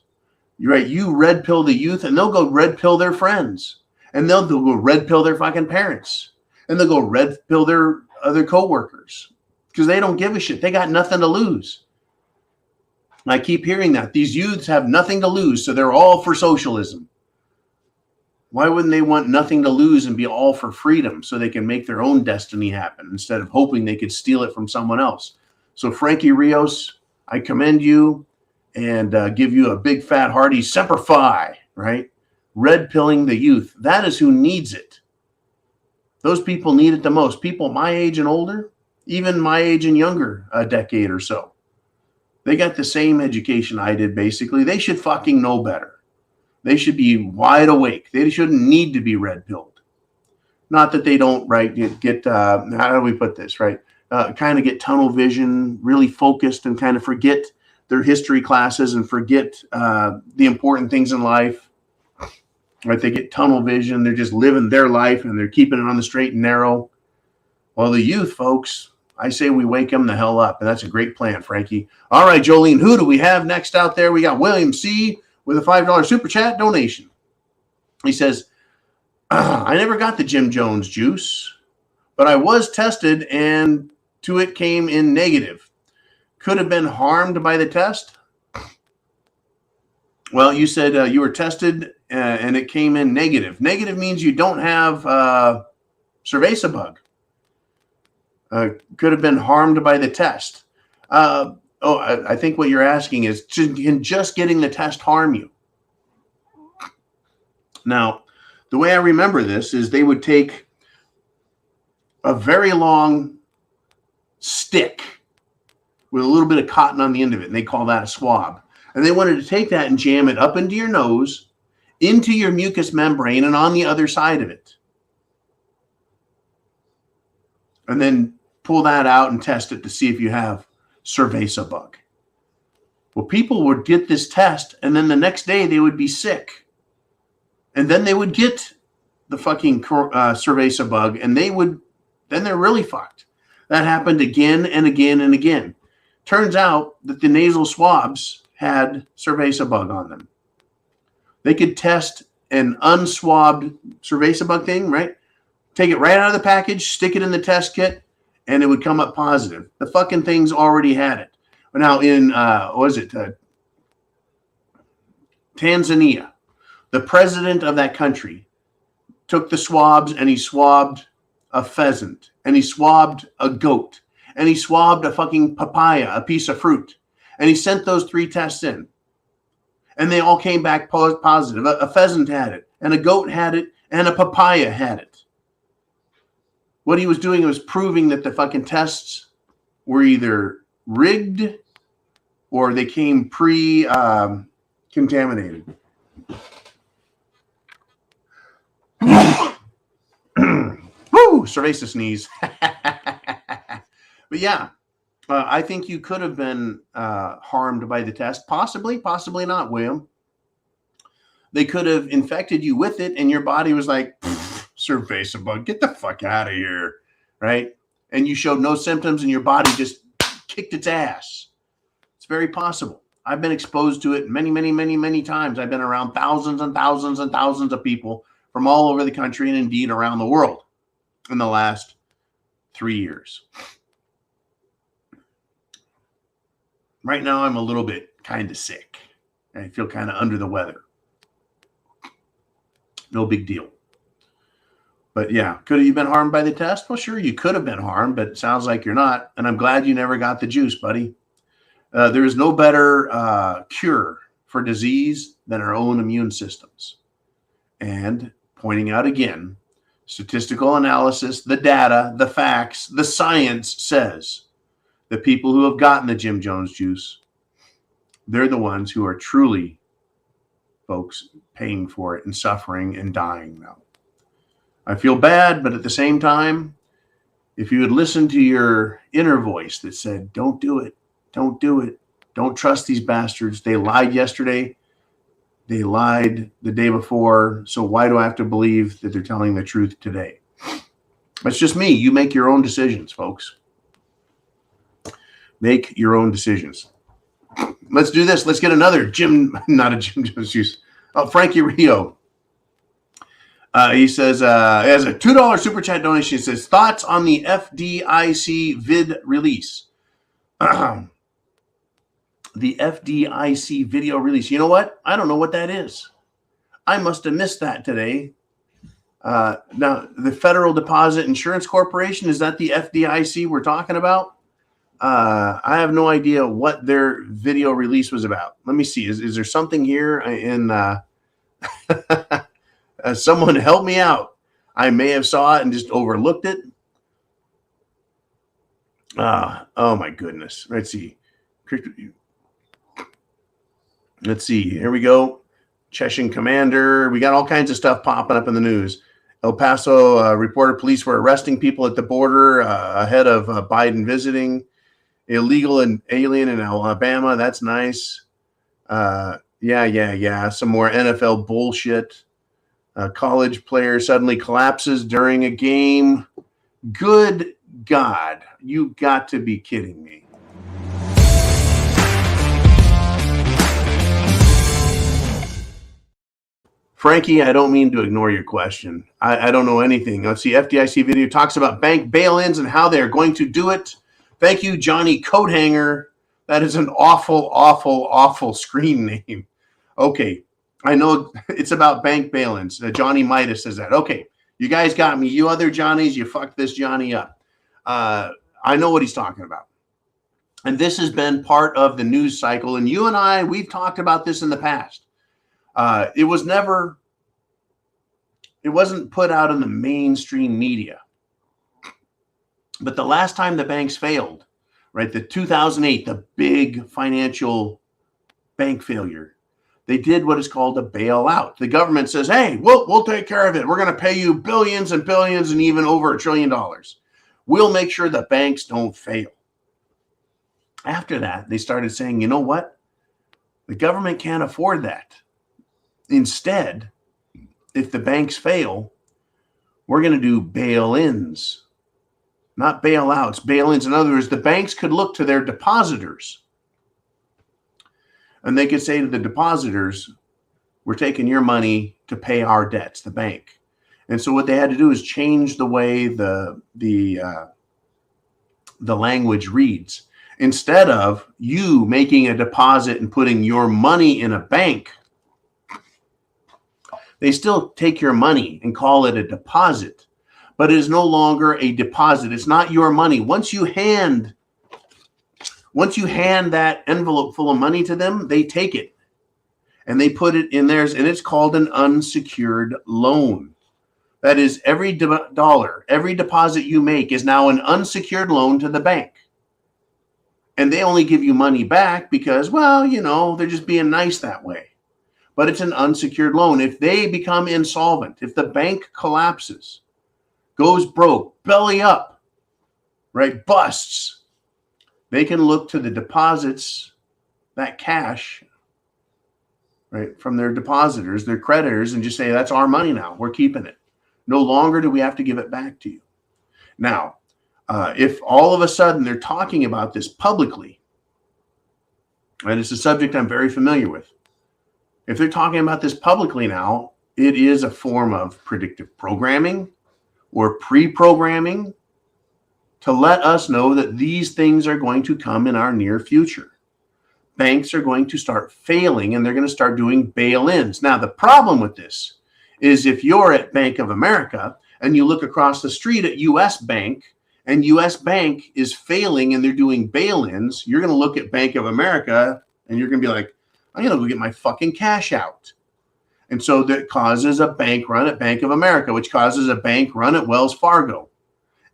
Speaker 1: You're right. You red pill the youth and they'll go red pill their friends. And they'll go red pill their fucking parents. And they'll go red pill their other coworkers because they don't give a shit. They got nothing to lose. And I keep hearing that. These youths have nothing to lose, so they're all for socialism. Why wouldn't they want nothing to lose and be all for freedom so they can make their own destiny happen instead of hoping they could steal it from someone else? So Frankie Rios, I commend you and give you a big fat hearty Semper Fi, right? Red pilling the youth. That is who needs it. Those people need it the most. People my age and older, even my age and younger, a decade or so. They got the same education I did, basically. They should fucking know better. They should be wide awake. They shouldn't need to be red pilled. Not that they don't, right, get how do we put this, right? Kind of get tunnel vision, really focused and kind of forget their history classes and forget the important things in life. Right, they get tunnel vision. They're just living their life and they're keeping it on the straight and narrow. Well, the youth, folks, I say we wake them the hell up. And that's a great plan, Frankie. All right, Jolene, who do we have next out there? We got William C. with a $5 super chat donation. He says, I never got the Jim Jones juice, but I was tested and to it came in negative. Could have been harmed by the test. Well, you said you were tested and it came in negative. Negative means you don't have cerveza bug. Could have been harmed by the test. I think what you're asking is, can just getting the test harm you? Now, the way I remember this is they would take a very long stick with a little bit of cotton on the end of it, and they call that a swab. And they wanted to take that and jam it up into your nose, into your mucous membrane, and on the other side of it. And then pull that out and test it to see if you have cerveza bug. Well, people would get this test, and then the next day they would be sick. And then they would get the fucking cerveza bug, and then they're really fucked. That happened again and again and again. Turns out that the nasal swabs had cerveza bug on them. They could test an unswabbed cerveza bug thing, right? Take it right out of the package, stick it in the test kit, and it would come up positive. The fucking things already had it. Now in, Tanzania, the president of that country took the swabs and he swabbed a pheasant, and he swabbed a goat, and he swabbed a fucking papaya, a piece of fruit. And he sent those 3 tests in. And they all came back positive. A pheasant had it, and a goat had it, and a papaya had it. What he was doing was proving that the fucking tests were either rigged or they came contaminated. Woo! Cerveza sneeze. But yeah. I think you could have been harmed by the test. Possibly, possibly not, William. They could have infected you with it, and your body was like, cerveza bug, get the fuck out of here, right? And you showed no symptoms, and your body just kicked its ass. It's very possible. I've been exposed to it many, many, many, many times. I've been around thousands and thousands and thousands of people from all over the country and indeed around the world in the last 3 years. Right now, I'm a little bit kind of sick. I feel kind of under the weather. No big deal. But yeah, could have you been harmed by the test? Well, sure, you could have been harmed, but it sounds like you're not. And I'm glad you never got the juice, buddy. There is no better cure for disease than our own immune systems. And pointing out again, statistical analysis, the data, the facts, the science says the people who have gotten the Jim Jones juice they're the ones who are truly, folks, paying for it and suffering and dying now. I feel bad, but at the same time, if you had listened to your inner voice that said, don't do it, don't do it, don't trust these bastards. They lied yesterday. They lied the day before. So why do I have to believe that they're telling the truth today? It's just me. You make your own decisions, folks. Make your own decisions. Let's do this. Let's get another Frankie Rio. He says, as a $2 super chat donation, he says, thoughts on the FDIC vid release. The FDIC video release. You know what? I don't know what that is. I must have missed that today. Now, the Federal Deposit Insurance Corporation, is that the FDIC we're talking about? I have no idea what their video release was about. Let me see. Is there something here in someone help me out? I may have saw it and just overlooked it. Oh my goodness. Let's see. Here we go. Chechen Commander. We got all kinds of stuff popping up in the news. El Paso reported police were arresting people at the border ahead of Biden visiting. Illegal and alien in Alabama. That's nice. Yeah. Some more NFL bullshit. College player suddenly collapses during a game. Good God. You got to be kidding me. Frankie, I don't mean to ignore your question. I don't know anything. Let's see. FDIC video talks about bank bail-ins and how they're going to do it. Thank you, Johnny Coathanger. That is an awful, awful, awful screen name. Okay. I know it's about bank bail-ins. Johnny Midas says that. Okay. You guys got me. You other Johnnies, you fucked this Johnny up. I know what he's talking about. And this has been part of the news cycle. And you and I, we've talked about this in the past. It wasn't put out in the mainstream media. But the last time the banks failed, right, the 2008, the big financial bank failure, they did what is called a bailout. The government says, hey, we'll take care of it. We're going to pay you billions and billions and even over $1 trillion. We'll make sure the banks don't fail. After that, they started saying, you know what? The government can't afford that. Instead, if the banks fail, we're going to do bail-ins, not bailouts, bail-ins. In other words, the banks could look to their depositors and they could say to the depositors, we're taking your money to pay our debts, the bank. And so what they had to do is change the way the language reads. Instead of you making a deposit and putting your money in a bank, they still take your money and call it a deposit, but it is no longer a deposit. It's not your money. Once you hand that envelope full of money to them, they take it and they put it in theirs, and it's called an unsecured loan. That is, every dollar, every deposit you make is now an unsecured loan to the bank. And they only give you money back because, well, you know, they're just being nice that way. But it's an unsecured loan. If they become insolvent, if the bank collapses, goes broke, belly up, right, busts, they can look to the deposits, that cash, right, from their depositors, their creditors, and just say, that's our money now. We're keeping it. No longer do we have to give it back to you. Now, if all of a sudden they're talking about this publicly, and it's a subject I'm very familiar with, if they're talking about this publicly now, it is a form of predictive programming or pre-programming to let us know that these things are going to come in our near future. Banks are going to start failing and they're going to start doing bail-ins. Now, the problem with this is if you're at Bank of America and you look across the street at US Bank and US Bank is failing and they're doing bail-ins, you're going to look at Bank of America and you're going to be like, I'm going to go get my fucking cash out. And so that causes a bank run at Bank of America, which causes a bank run at Wells Fargo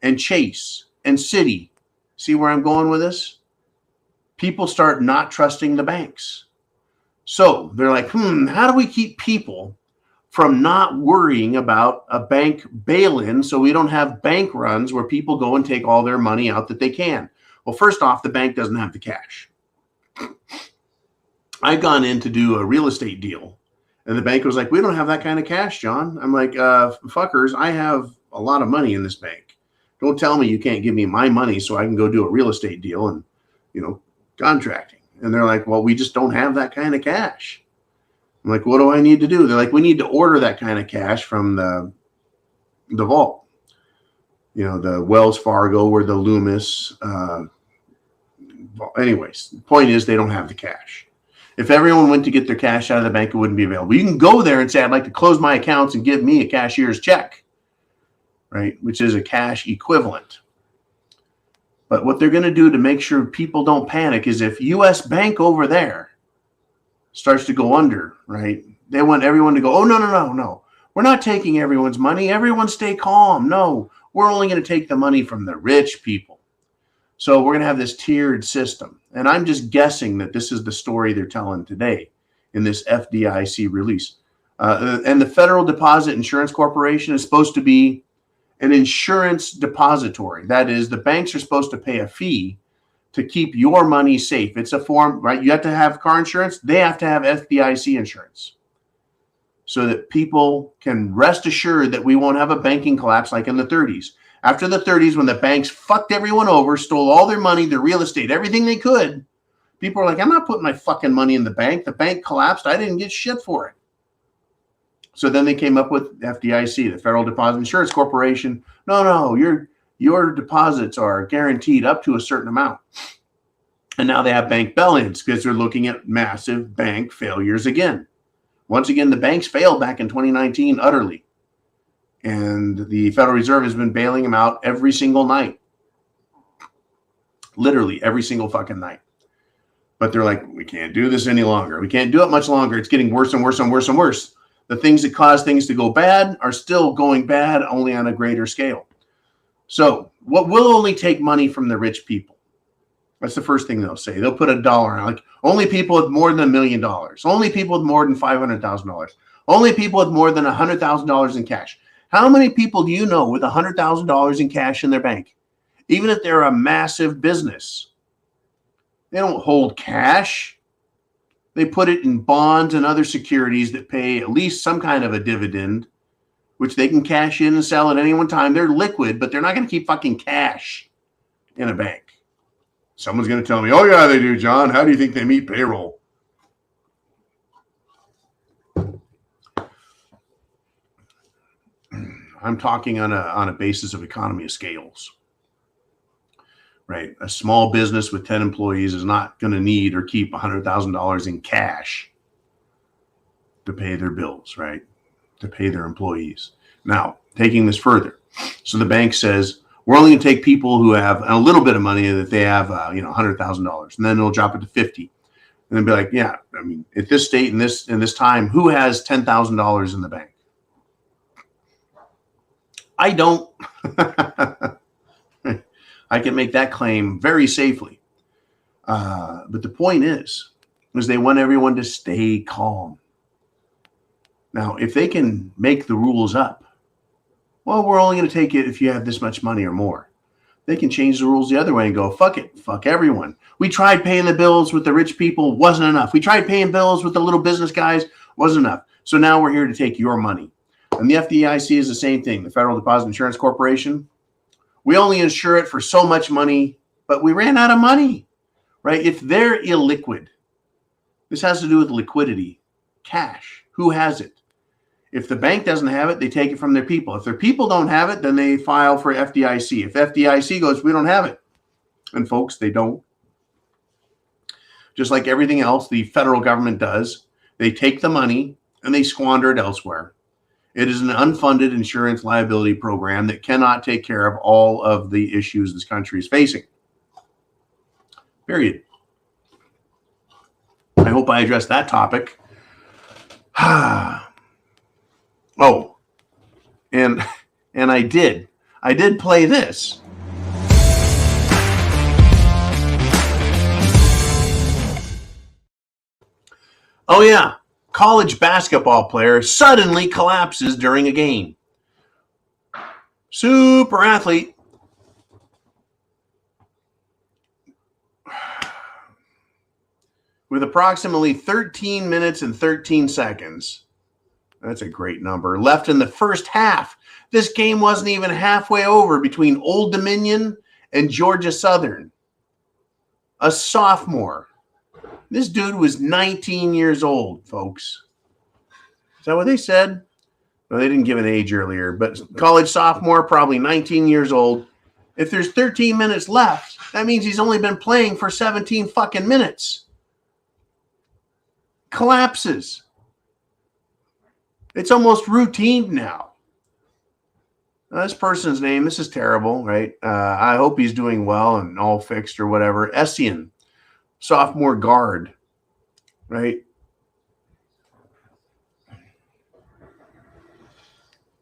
Speaker 1: and Chase and Citi. See where I'm going with this? people start not trusting the banks. So they're like, how do we keep people from not worrying about a bank bail-in so we don't have bank runs where people go and take all their money out that they can? Well, first off, the bank doesn't have the cash. I've gone in to do a real estate deal, and the bank was like, we don't have that kind of cash, John. I'm like, fuckers, I have a lot of money in this bank. Don't tell me you can't give me my money so I can go do a real estate deal and, contracting. And they're like, well, we just don't have that kind of cash. I'm like, what do I need to do? They're like, we need to order that kind of cash from the vault. The Wells Fargo or the Loomis. Anyways, the point is they don't have the cash. If everyone went to get their cash out of the bank, it wouldn't be available. You can go there and say, I'd like to close my accounts and give me a cashier's check, right? Which is a cash equivalent. But what they're going to do to make sure people don't panic is if U.S. Bank over there starts to go under, right? They want everyone to go, oh, no. We're not taking everyone's money. Everyone stay calm. No, we're only going to take the money from the rich people. So we're going to have this tiered system. And I'm just guessing that this is the story they're telling today in this FDIC release. And the Federal Deposit Insurance Corporation is supposed to be an insurance depository. That is, the banks are supposed to pay a fee to keep your money safe. It's a form, right? You have to have car insurance. They have to have FDIC insurance so that people can rest assured that we won't have a banking collapse like in the 30s. After the 30s, when the banks fucked everyone over, stole all their money, their real estate, everything they could, people were like, I'm not putting my fucking money in the bank. The bank collapsed. I didn't get shit for it. So then they came up with FDIC, the Federal Deposit Insurance Corporation. No, your deposits are guaranteed up to a certain amount. And now they have bank bail-ins because they're looking at massive bank failures again. Once again, the banks failed back in 2019 utterly. And the Federal Reserve has been bailing them out every single night. Literally every single fucking night. But they're like, we can't do this any longer. We can't do it much longer. It's getting worse and worse and worse and worse. The things that cause things to go bad are still going bad, only on a greater scale. So what will only take money from the rich people? That's the first thing they'll say. They'll put $1 on, like only people with more than $1 million, only people with more than $500,000, only people with more than $100,000 in cash. How many people do you know with $100,000 in cash in their bank? Even if they're a massive business, they don't hold cash. They put it in bonds and other securities that pay at least some kind of a dividend, which they can cash in and sell at any one time. They're liquid, but they're not going to keep fucking cash in a bank. Someone's going to tell me, oh, yeah, they do, John. How do you think they meet payroll? I'm talking on a basis of economy of scales. Right. A small business with 10 employees is not going to need or keep $100,000 in cash to pay their bills, right? To pay their employees. Now, taking this further. So the bank says, we're only going to take people who have a little bit of money that they have, $100,000, and then it'll drop it to 50. And then be like, yeah, I mean, at this state in this time, who has $10,000 in the bank? I don't. I can make that claim very safely. But the point is they want everyone to stay calm. Now, if they can make the rules up, well, we're only going to take it if you have this much money or more. They can change the rules the other way and go, fuck it, fuck everyone. We tried paying the bills with the rich people, wasn't enough. We tried paying bills with the little business guys, wasn't enough. So now we're here to take your money. And the FDIC is the same thing, the Federal Deposit Insurance Corporation. We only insure it for so much money, but we ran out of money, right? If they're illiquid, this has to do with liquidity, cash. Who has it? If the bank doesn't have it, they take it from their people. If their people don't have it, then they file for FDIC. If FDIC goes, we don't have it. And folks, they don't. Just like everything else the federal government does, they take the money and they squander it elsewhere. It is an unfunded insurance liability program that cannot take care of all of the issues this country is facing. Period. I hope I addressed that topic. Oh, and I did play this. Oh, yeah. College basketball player suddenly collapses during a game. Super athlete. With approximately 13 minutes and 13 seconds. That's a great number. Left in the first half. This game wasn't even halfway over between Old Dominion and Georgia Southern. A sophomore. This dude was 19 years old, folks. Is that what they said? Well, they didn't give an age earlier, but college sophomore, probably 19 years old. If there's 13 minutes left, that means he's only been playing for 17 fucking minutes. Collapses. It's almost routine now. This person's name, this is terrible, right? I hope he's doing well and all fixed or whatever. Essien, sophomore guard, right?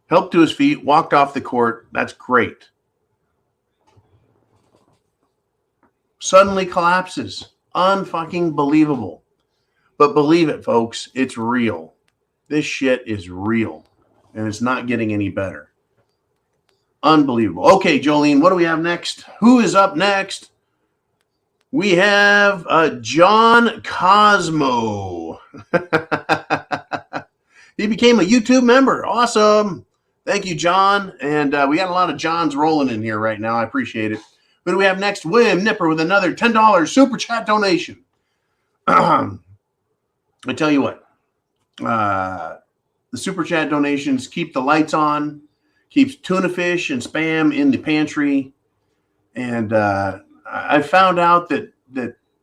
Speaker 1: Helped to his feet, walked off the court. That's great. Suddenly collapses. Unfucking believable. But believe it, folks, it's real. This shit is real. And it's not getting any better. Unbelievable. Okay, Jolene, what do we have next? Who is up next? We have John Cosmo. He became a YouTube member. Awesome. Thank you, John. And we got a lot of Johns rolling in here right now. I appreciate it. Who do we have next? William Nipper with another $10 super chat donation. I tell you what. The super chat donations keep the lights on, keeps tuna fish and spam in the pantry. And I found out that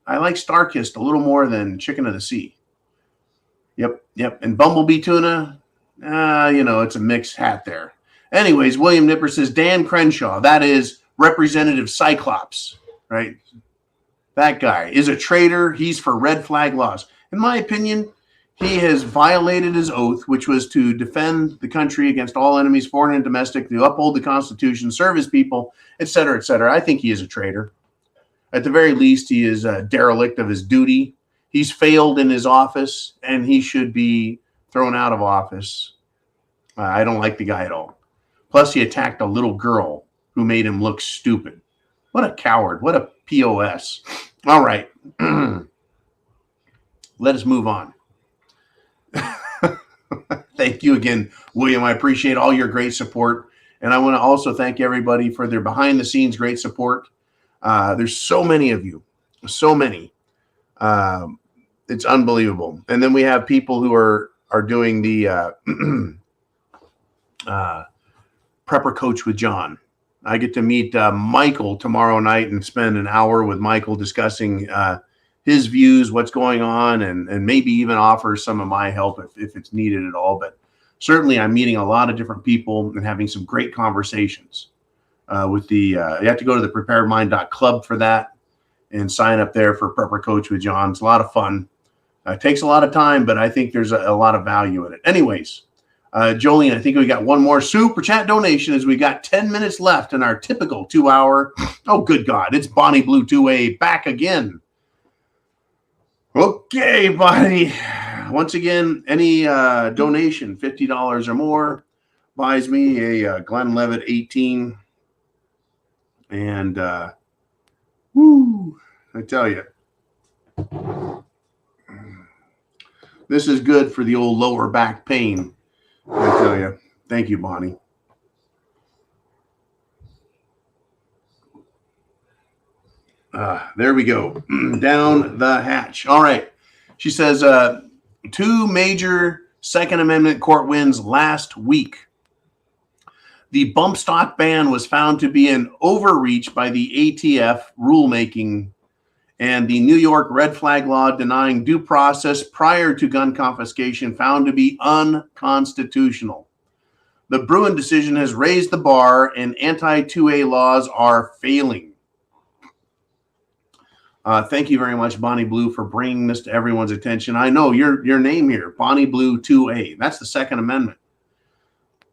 Speaker 1: I like Starkist a little more than Chicken of the Sea. Yep. And Bumblebee tuna, it's a mixed hat there. Anyways, William Nipper says, Dan Crenshaw, that is Representative Cyclops, right? That guy is a traitor. He's for red flag laws. In my opinion, he has violated his oath, which was to defend the country against all enemies, foreign and domestic, to uphold the Constitution, serve his people, et cetera, et cetera. I think he is a traitor. At the very least, he is a derelict of his duty. He's failed in his office, and he should be thrown out of office. I don't like the guy at all. Plus, he attacked a little girl who made him look stupid. What a coward. What a POS. All right. Let us move on. Thank you again, William. I appreciate all your great support. And I want to also thank everybody for their behind-the-scenes great support. There's so many of you. So many. It's unbelievable. And then we have people who are doing the Prepper Coach with John. I get to meet Michael tomorrow night and spend an hour with Michael discussing his views, what's going on, and maybe even offer some of my help if it's needed at all. But certainly I'm meeting a lot of different people and having some great conversations with the you have to go to the preparemind.club for that and sign up there for Prepper Coach with John. It's a lot of fun. It takes a lot of time, but I think there's a lot of value in it. Anyways, Jolene, I think we got one more super chat donation as we got 10 minutes left in our typical 2-hour. Oh, good God. It's Bonnie Blue 2A back again. Okay, Bonnie. Once again, any donation, $50 or more, buys me a Glenlivet 18. And, I tell you, this is good for the old lower back pain. I tell you. Thank you, Bonnie. There we go. Down the hatch. All right. She says, 2 major Second Amendment court wins last week. The bump stock ban was found to be an overreach by the ATF rulemaking, and the New York red flag law denying due process prior to gun confiscation found to be unconstitutional. The Bruin decision has raised the bar, and anti-2A laws are failing. Thank you very much, Bonnie Blue, for bringing this to everyone's attention. I know your name here, Bonnie Blue 2A. That's the Second Amendment.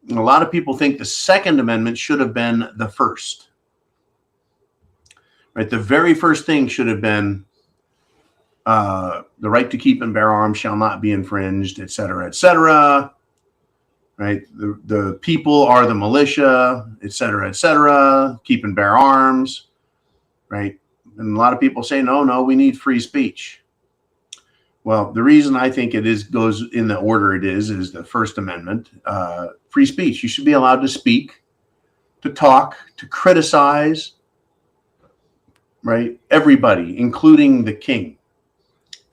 Speaker 1: And a lot of people think the Second Amendment should have been the first. Right? The very first thing should have been The right to keep and bear arms shall not be infringed, et cetera, et cetera. Right? The people are the militia, et cetera, keep and bear arms. Right? And a lot of people say, no, we need free speech. Well, the reason I think goes in the order it is the First Amendment. Free speech. You should be allowed to speak, to talk, to criticize, right? Everybody, including the king.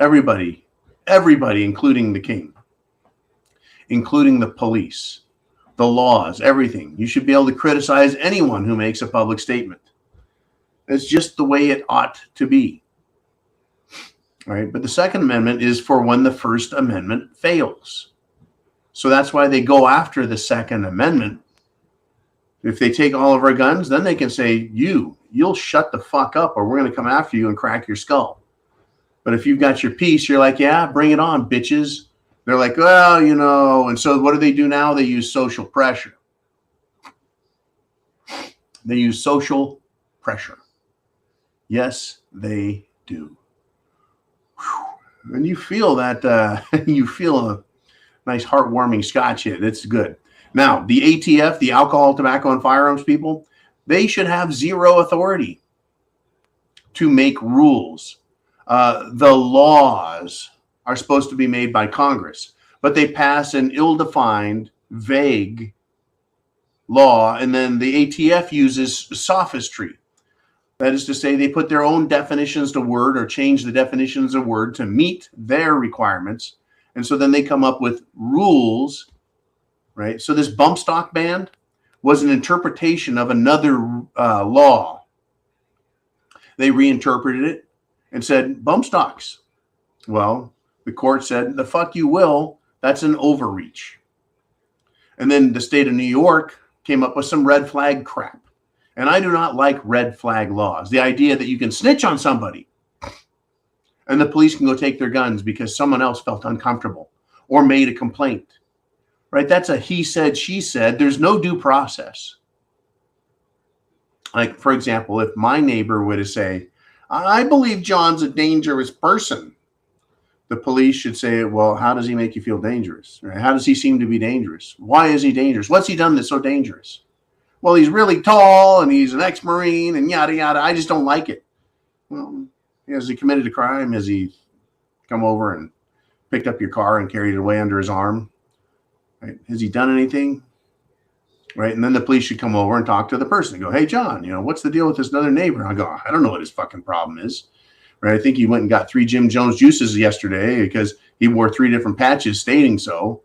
Speaker 1: Everybody, including the king, including the police, the laws, everything. You should be able to criticize anyone who makes a public statement. It's just the way it ought to be. All right, but the Second Amendment is for when the First Amendment fails. So that's why they go after the Second Amendment. If they take all of our guns, then they can say, you'll shut the fuck up or we're going to come after you and crack your skull. But if you've got your peace, you're like, yeah, bring it on, bitches. They're like, well, and so what do they do now? They use social pressure. They use social pressure. Yes, they do. Whew. And you feel that, you feel a nice heartwarming scotch hit. It's good. Now, the ATF, the Alcohol, Tobacco, and Firearms people, they should have zero authority to make rules. The laws are supposed to be made by Congress, but they pass an ill-defined, vague law, and then the ATF uses sophistry. That is to say, they put their own definitions to word or change the definitions of word to meet their requirements. And so then they come up with rules, right? So this bump stock ban was an interpretation of another law. They reinterpreted it and said, bump stocks. Well, the court said, the fuck you will. That's an overreach. And then the state of New York came up with some red flag crap. And I do not like red flag laws. The idea that you can snitch on somebody and the police can go take their guns because someone else felt uncomfortable or made a complaint, right? That's a he said, she said. There's no due process. Like, for example, if my neighbor were to say, I believe John's a dangerous person, the police should say, well, how does he make you feel dangerous? Right? How does he seem to be dangerous? Why is he dangerous? What's he done that's so dangerous? Well, he's really tall and he's an ex-Marine and yada, yada. I just don't like it. Well, has he committed a crime? Has he come over and picked up your car and carried it away under his arm? Right? Has he done anything? Right? And then the police should come over and talk to the person and go, hey, John, what's the deal with this other neighbor? And I go, I don't know what his fucking problem is. Right? I think he went and got 3 Jim Jones juices yesterday because he wore 3 different patches stating so.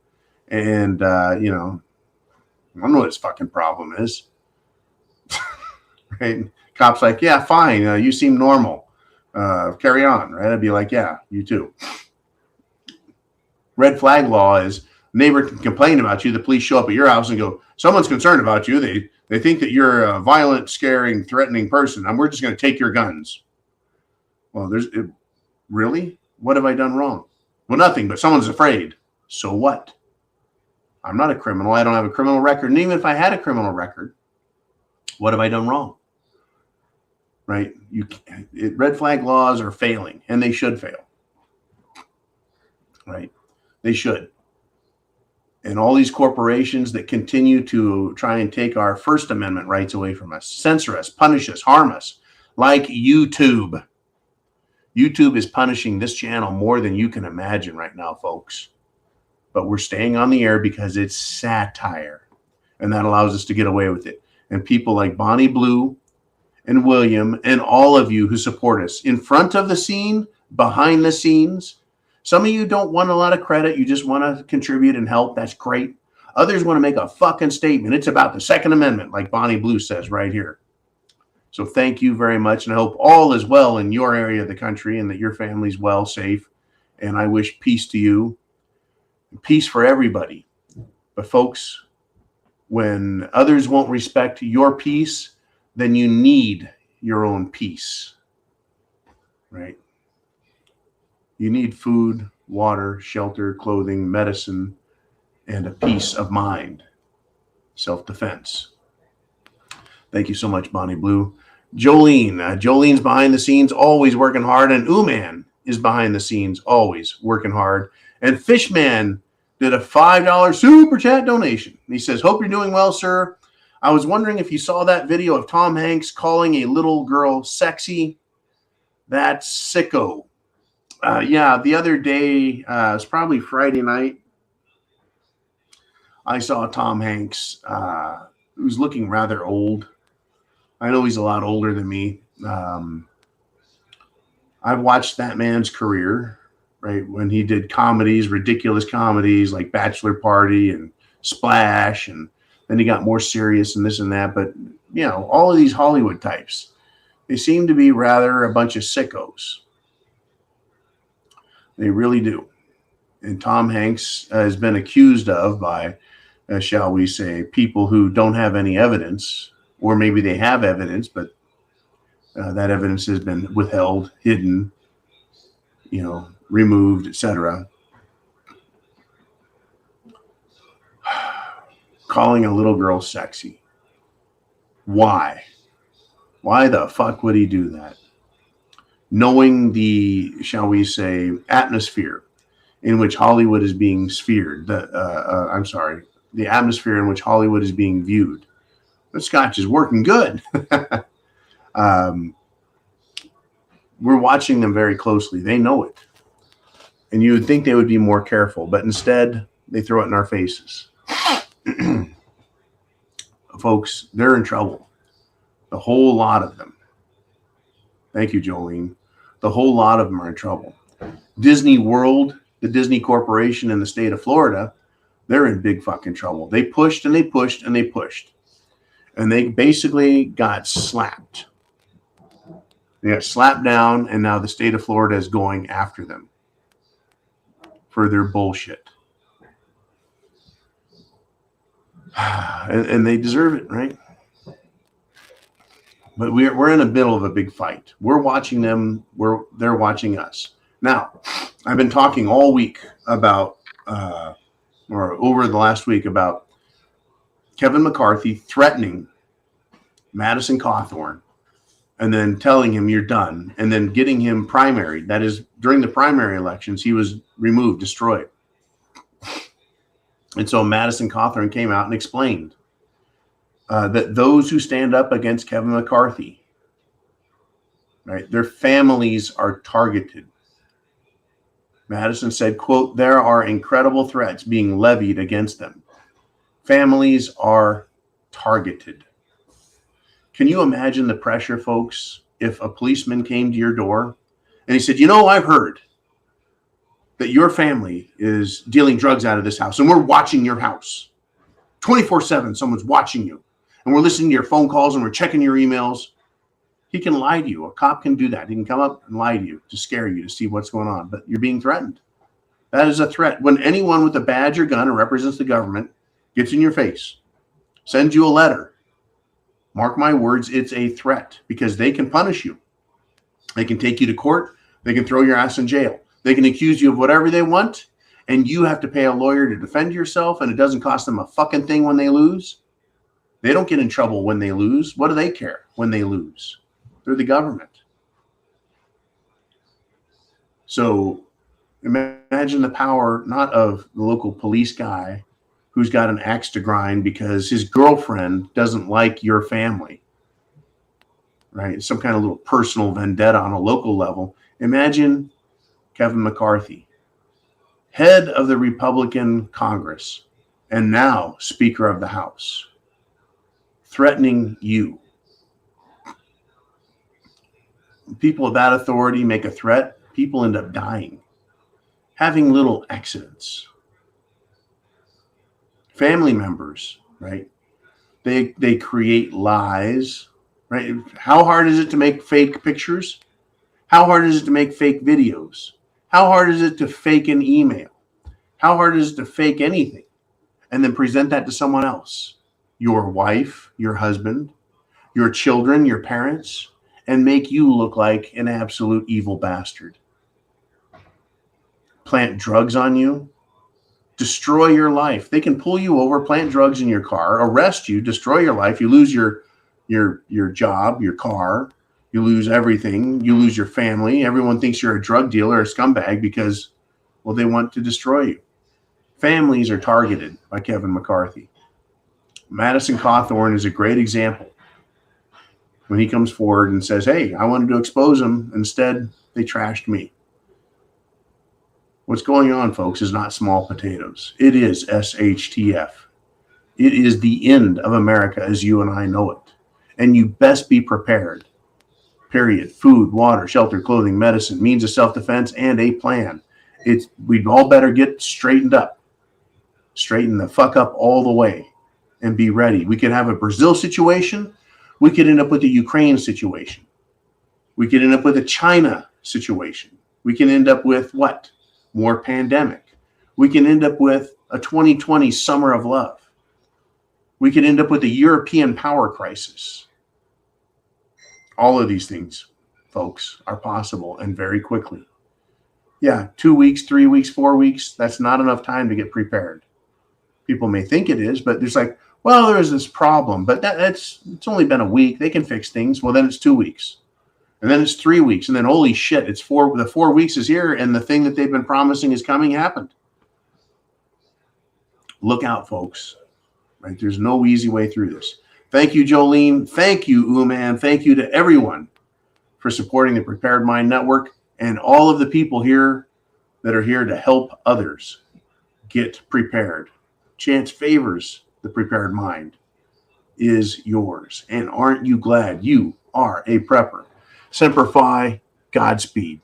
Speaker 1: And, I don't know what his fucking problem is. Right? Cop's like, yeah, fine. You seem normal. Carry on. Right? I'd be like, yeah, you too. Red flag law is neighbor can complain about you. The police show up at your house and go, someone's concerned about you. They think that you're a violent, scaring, threatening person. And we're just going to take your guns. Well, really? What have I done wrong? Well, nothing, but someone's afraid. So what? I'm not a criminal. I don't have a criminal record. And even if I had a criminal record, what have I done wrong? Right? Red flag laws are failing, and they should fail. Right? They should. And all these corporations that continue to try and take our First Amendment rights away from us, censor us, punish us, harm us, like YouTube. YouTube is punishing this channel more than you can imagine right now, folks. But we're staying on the air because it's satire, and that allows us to get away with it. And people like Bonnie Blue and William and all of you who support us in front of the scene, behind the scenes. Some of you don't want a lot of credit. You just want to contribute and help. That's great. Others want to make a fucking statement. It's about the Second Amendment, like Bonnie Blue says right here. So thank you very much. And I hope all is well in your area of the country and that your family's well, safe. And I wish peace to you. Peace for everybody. But folks, when others won't respect your peace, then you need your own peace. Right? You need food, water, shelter, clothing, medicine, and a peace of mind. Self-defense. Thank you so much, Bonnie Blue. Jolene's behind the scenes, always working hard. And Uman is behind the scenes, always working hard. And Fishman did a $5 super chat donation. And he says, hope you're doing well, sir. I was wondering if you saw that video of Tom Hanks calling a little girl sexy. That's sicko. Yeah, the other day, it was probably Friday night, I saw Tom Hanks, who's looking rather old. I know he's a lot older than me. I've watched that man's career, right? When he did comedies, ridiculous comedies like Bachelor Party and Splash, and then he got more serious and this and that. But, you know, all of these Hollywood types, they seem to be rather a bunch of sickos. They really do. And Tom Hanks has been accused of by, shall we say, people who don't have any evidence, or maybe they have evidence, but that evidence has been withheld, hidden, you know, removed, etc. Calling a little girl sexy. Why? Why the fuck would he do that? Knowing the, shall we say, atmosphere in which Hollywood is being sphered. The atmosphere in which Hollywood is being viewed. The scotch is working good. We're watching them very closely. They know it. And you would think they would be more careful, but instead they throw it in our faces. Folks, they're in trouble. The whole lot of them. Thank you, Jolene. The whole lot of them are in trouble. Disney World, the Disney Corporation in the state of Florida, they're in big fucking trouble. They pushed and they pushed and they pushed. And they basically got slapped. They got slapped down, and now the state of Florida is going after them for their bullshit. And they deserve it, right? But we're in the middle of a big fight. We're watching them. They're watching us. Now, I've been talking all week about, or over the last week, about Kevin McCarthy threatening Madison Cawthorn and then telling him you're done, and then getting him primaried. That is, during the primary elections, he was removed, destroyed. And so Madison Cawthorn came out and explained that those who stand up against Kevin McCarthy, right, their families are targeted. Madison said, quote, there are incredible threats being levied against them. Families are targeted. Can you imagine the pressure, folks, if a policeman came to your door and he said, you know, I've heard that your family is dealing drugs out of this house, and we're watching your house 24/7. Someone's watching you, and we're listening to your phone calls, and we're checking your emails. He can lie to you. A cop can do that. He can come up and lie to you to scare you, to see what's going on. But you're being threatened. That is a threat. When anyone with a badge or gun and represents the government gets in your face, sends you a letter, mark my words, it's a threat, because they can punish you. They can take you to court. They can throw your ass in jail. They can accuse you of whatever they want, and you have to pay a lawyer to defend yourself, and it doesn't cost them a fucking thing when they lose. They don't get in trouble when they lose. What do they care when they lose? They're the government. So imagine the power, not of the local police guy who's got an axe to grind because his girlfriend doesn't like your family, right? Some kind of little personal vendetta on a local level. Imagine Kevin McCarthy, head of the Republican Congress, and now Speaker of the House, threatening you. People of that authority make a threat, people end up dying, having little accidents. Family members, right? They create lies, right? How hard is it to make fake pictures? How hard is it to make fake videos? How hard is it to fake an email? How hard is it to fake anything and then present that to someone else? Your wife, your husband, your children, your parents, and make you look like an absolute evil bastard. Plant drugs on you, destroy your life. They can pull you over, plant drugs in your car, arrest you, destroy your life. You lose your job, your car. You lose everything. You lose your family. Everyone thinks you're a drug dealer or a scumbag because, well, they want to destroy you. Families are targeted by Kevin McCarthy. Madison Cawthorn is a great example. When he comes forward and says, hey, I wanted to expose them. Instead, they trashed me. What's going on, folks, is not small potatoes. It is SHTF. It is the end of America as you and I know it. And you best be prepared. Period. Food, water, shelter, clothing, medicine, means of self-defense, and a plan. We'd all better get straightened up. Straighten the fuck up all the way and be ready. We could have a Brazil situation. We could end up with a Ukraine situation. We could end up with a China situation. We can end up with what? More pandemic. We can end up with a 2020 summer of love. We could end up with a European power crisis. All of these things, folks, are possible and very quickly. Yeah, 2 weeks, 3 weeks, 4 weeks, that's not enough time to get prepared. People may think it is, but there's like, well, there's this problem, but it's only been a week. They can fix things. Well, then it's 2 weeks. And then it's 3 weeks. And then, holy shit, the 4 weeks is here, and the thing that they've been promising is coming happened. Look out, folks. Right? There's no easy way through this. Thank you, Jolene. Thank you, Uman. Thank you to everyone for supporting the Prepared Mind Network and all of the people here that are here to help others get prepared. Chance favors the prepared mind is yours. And aren't you glad you are a prepper? Semper Fi, Godspeed.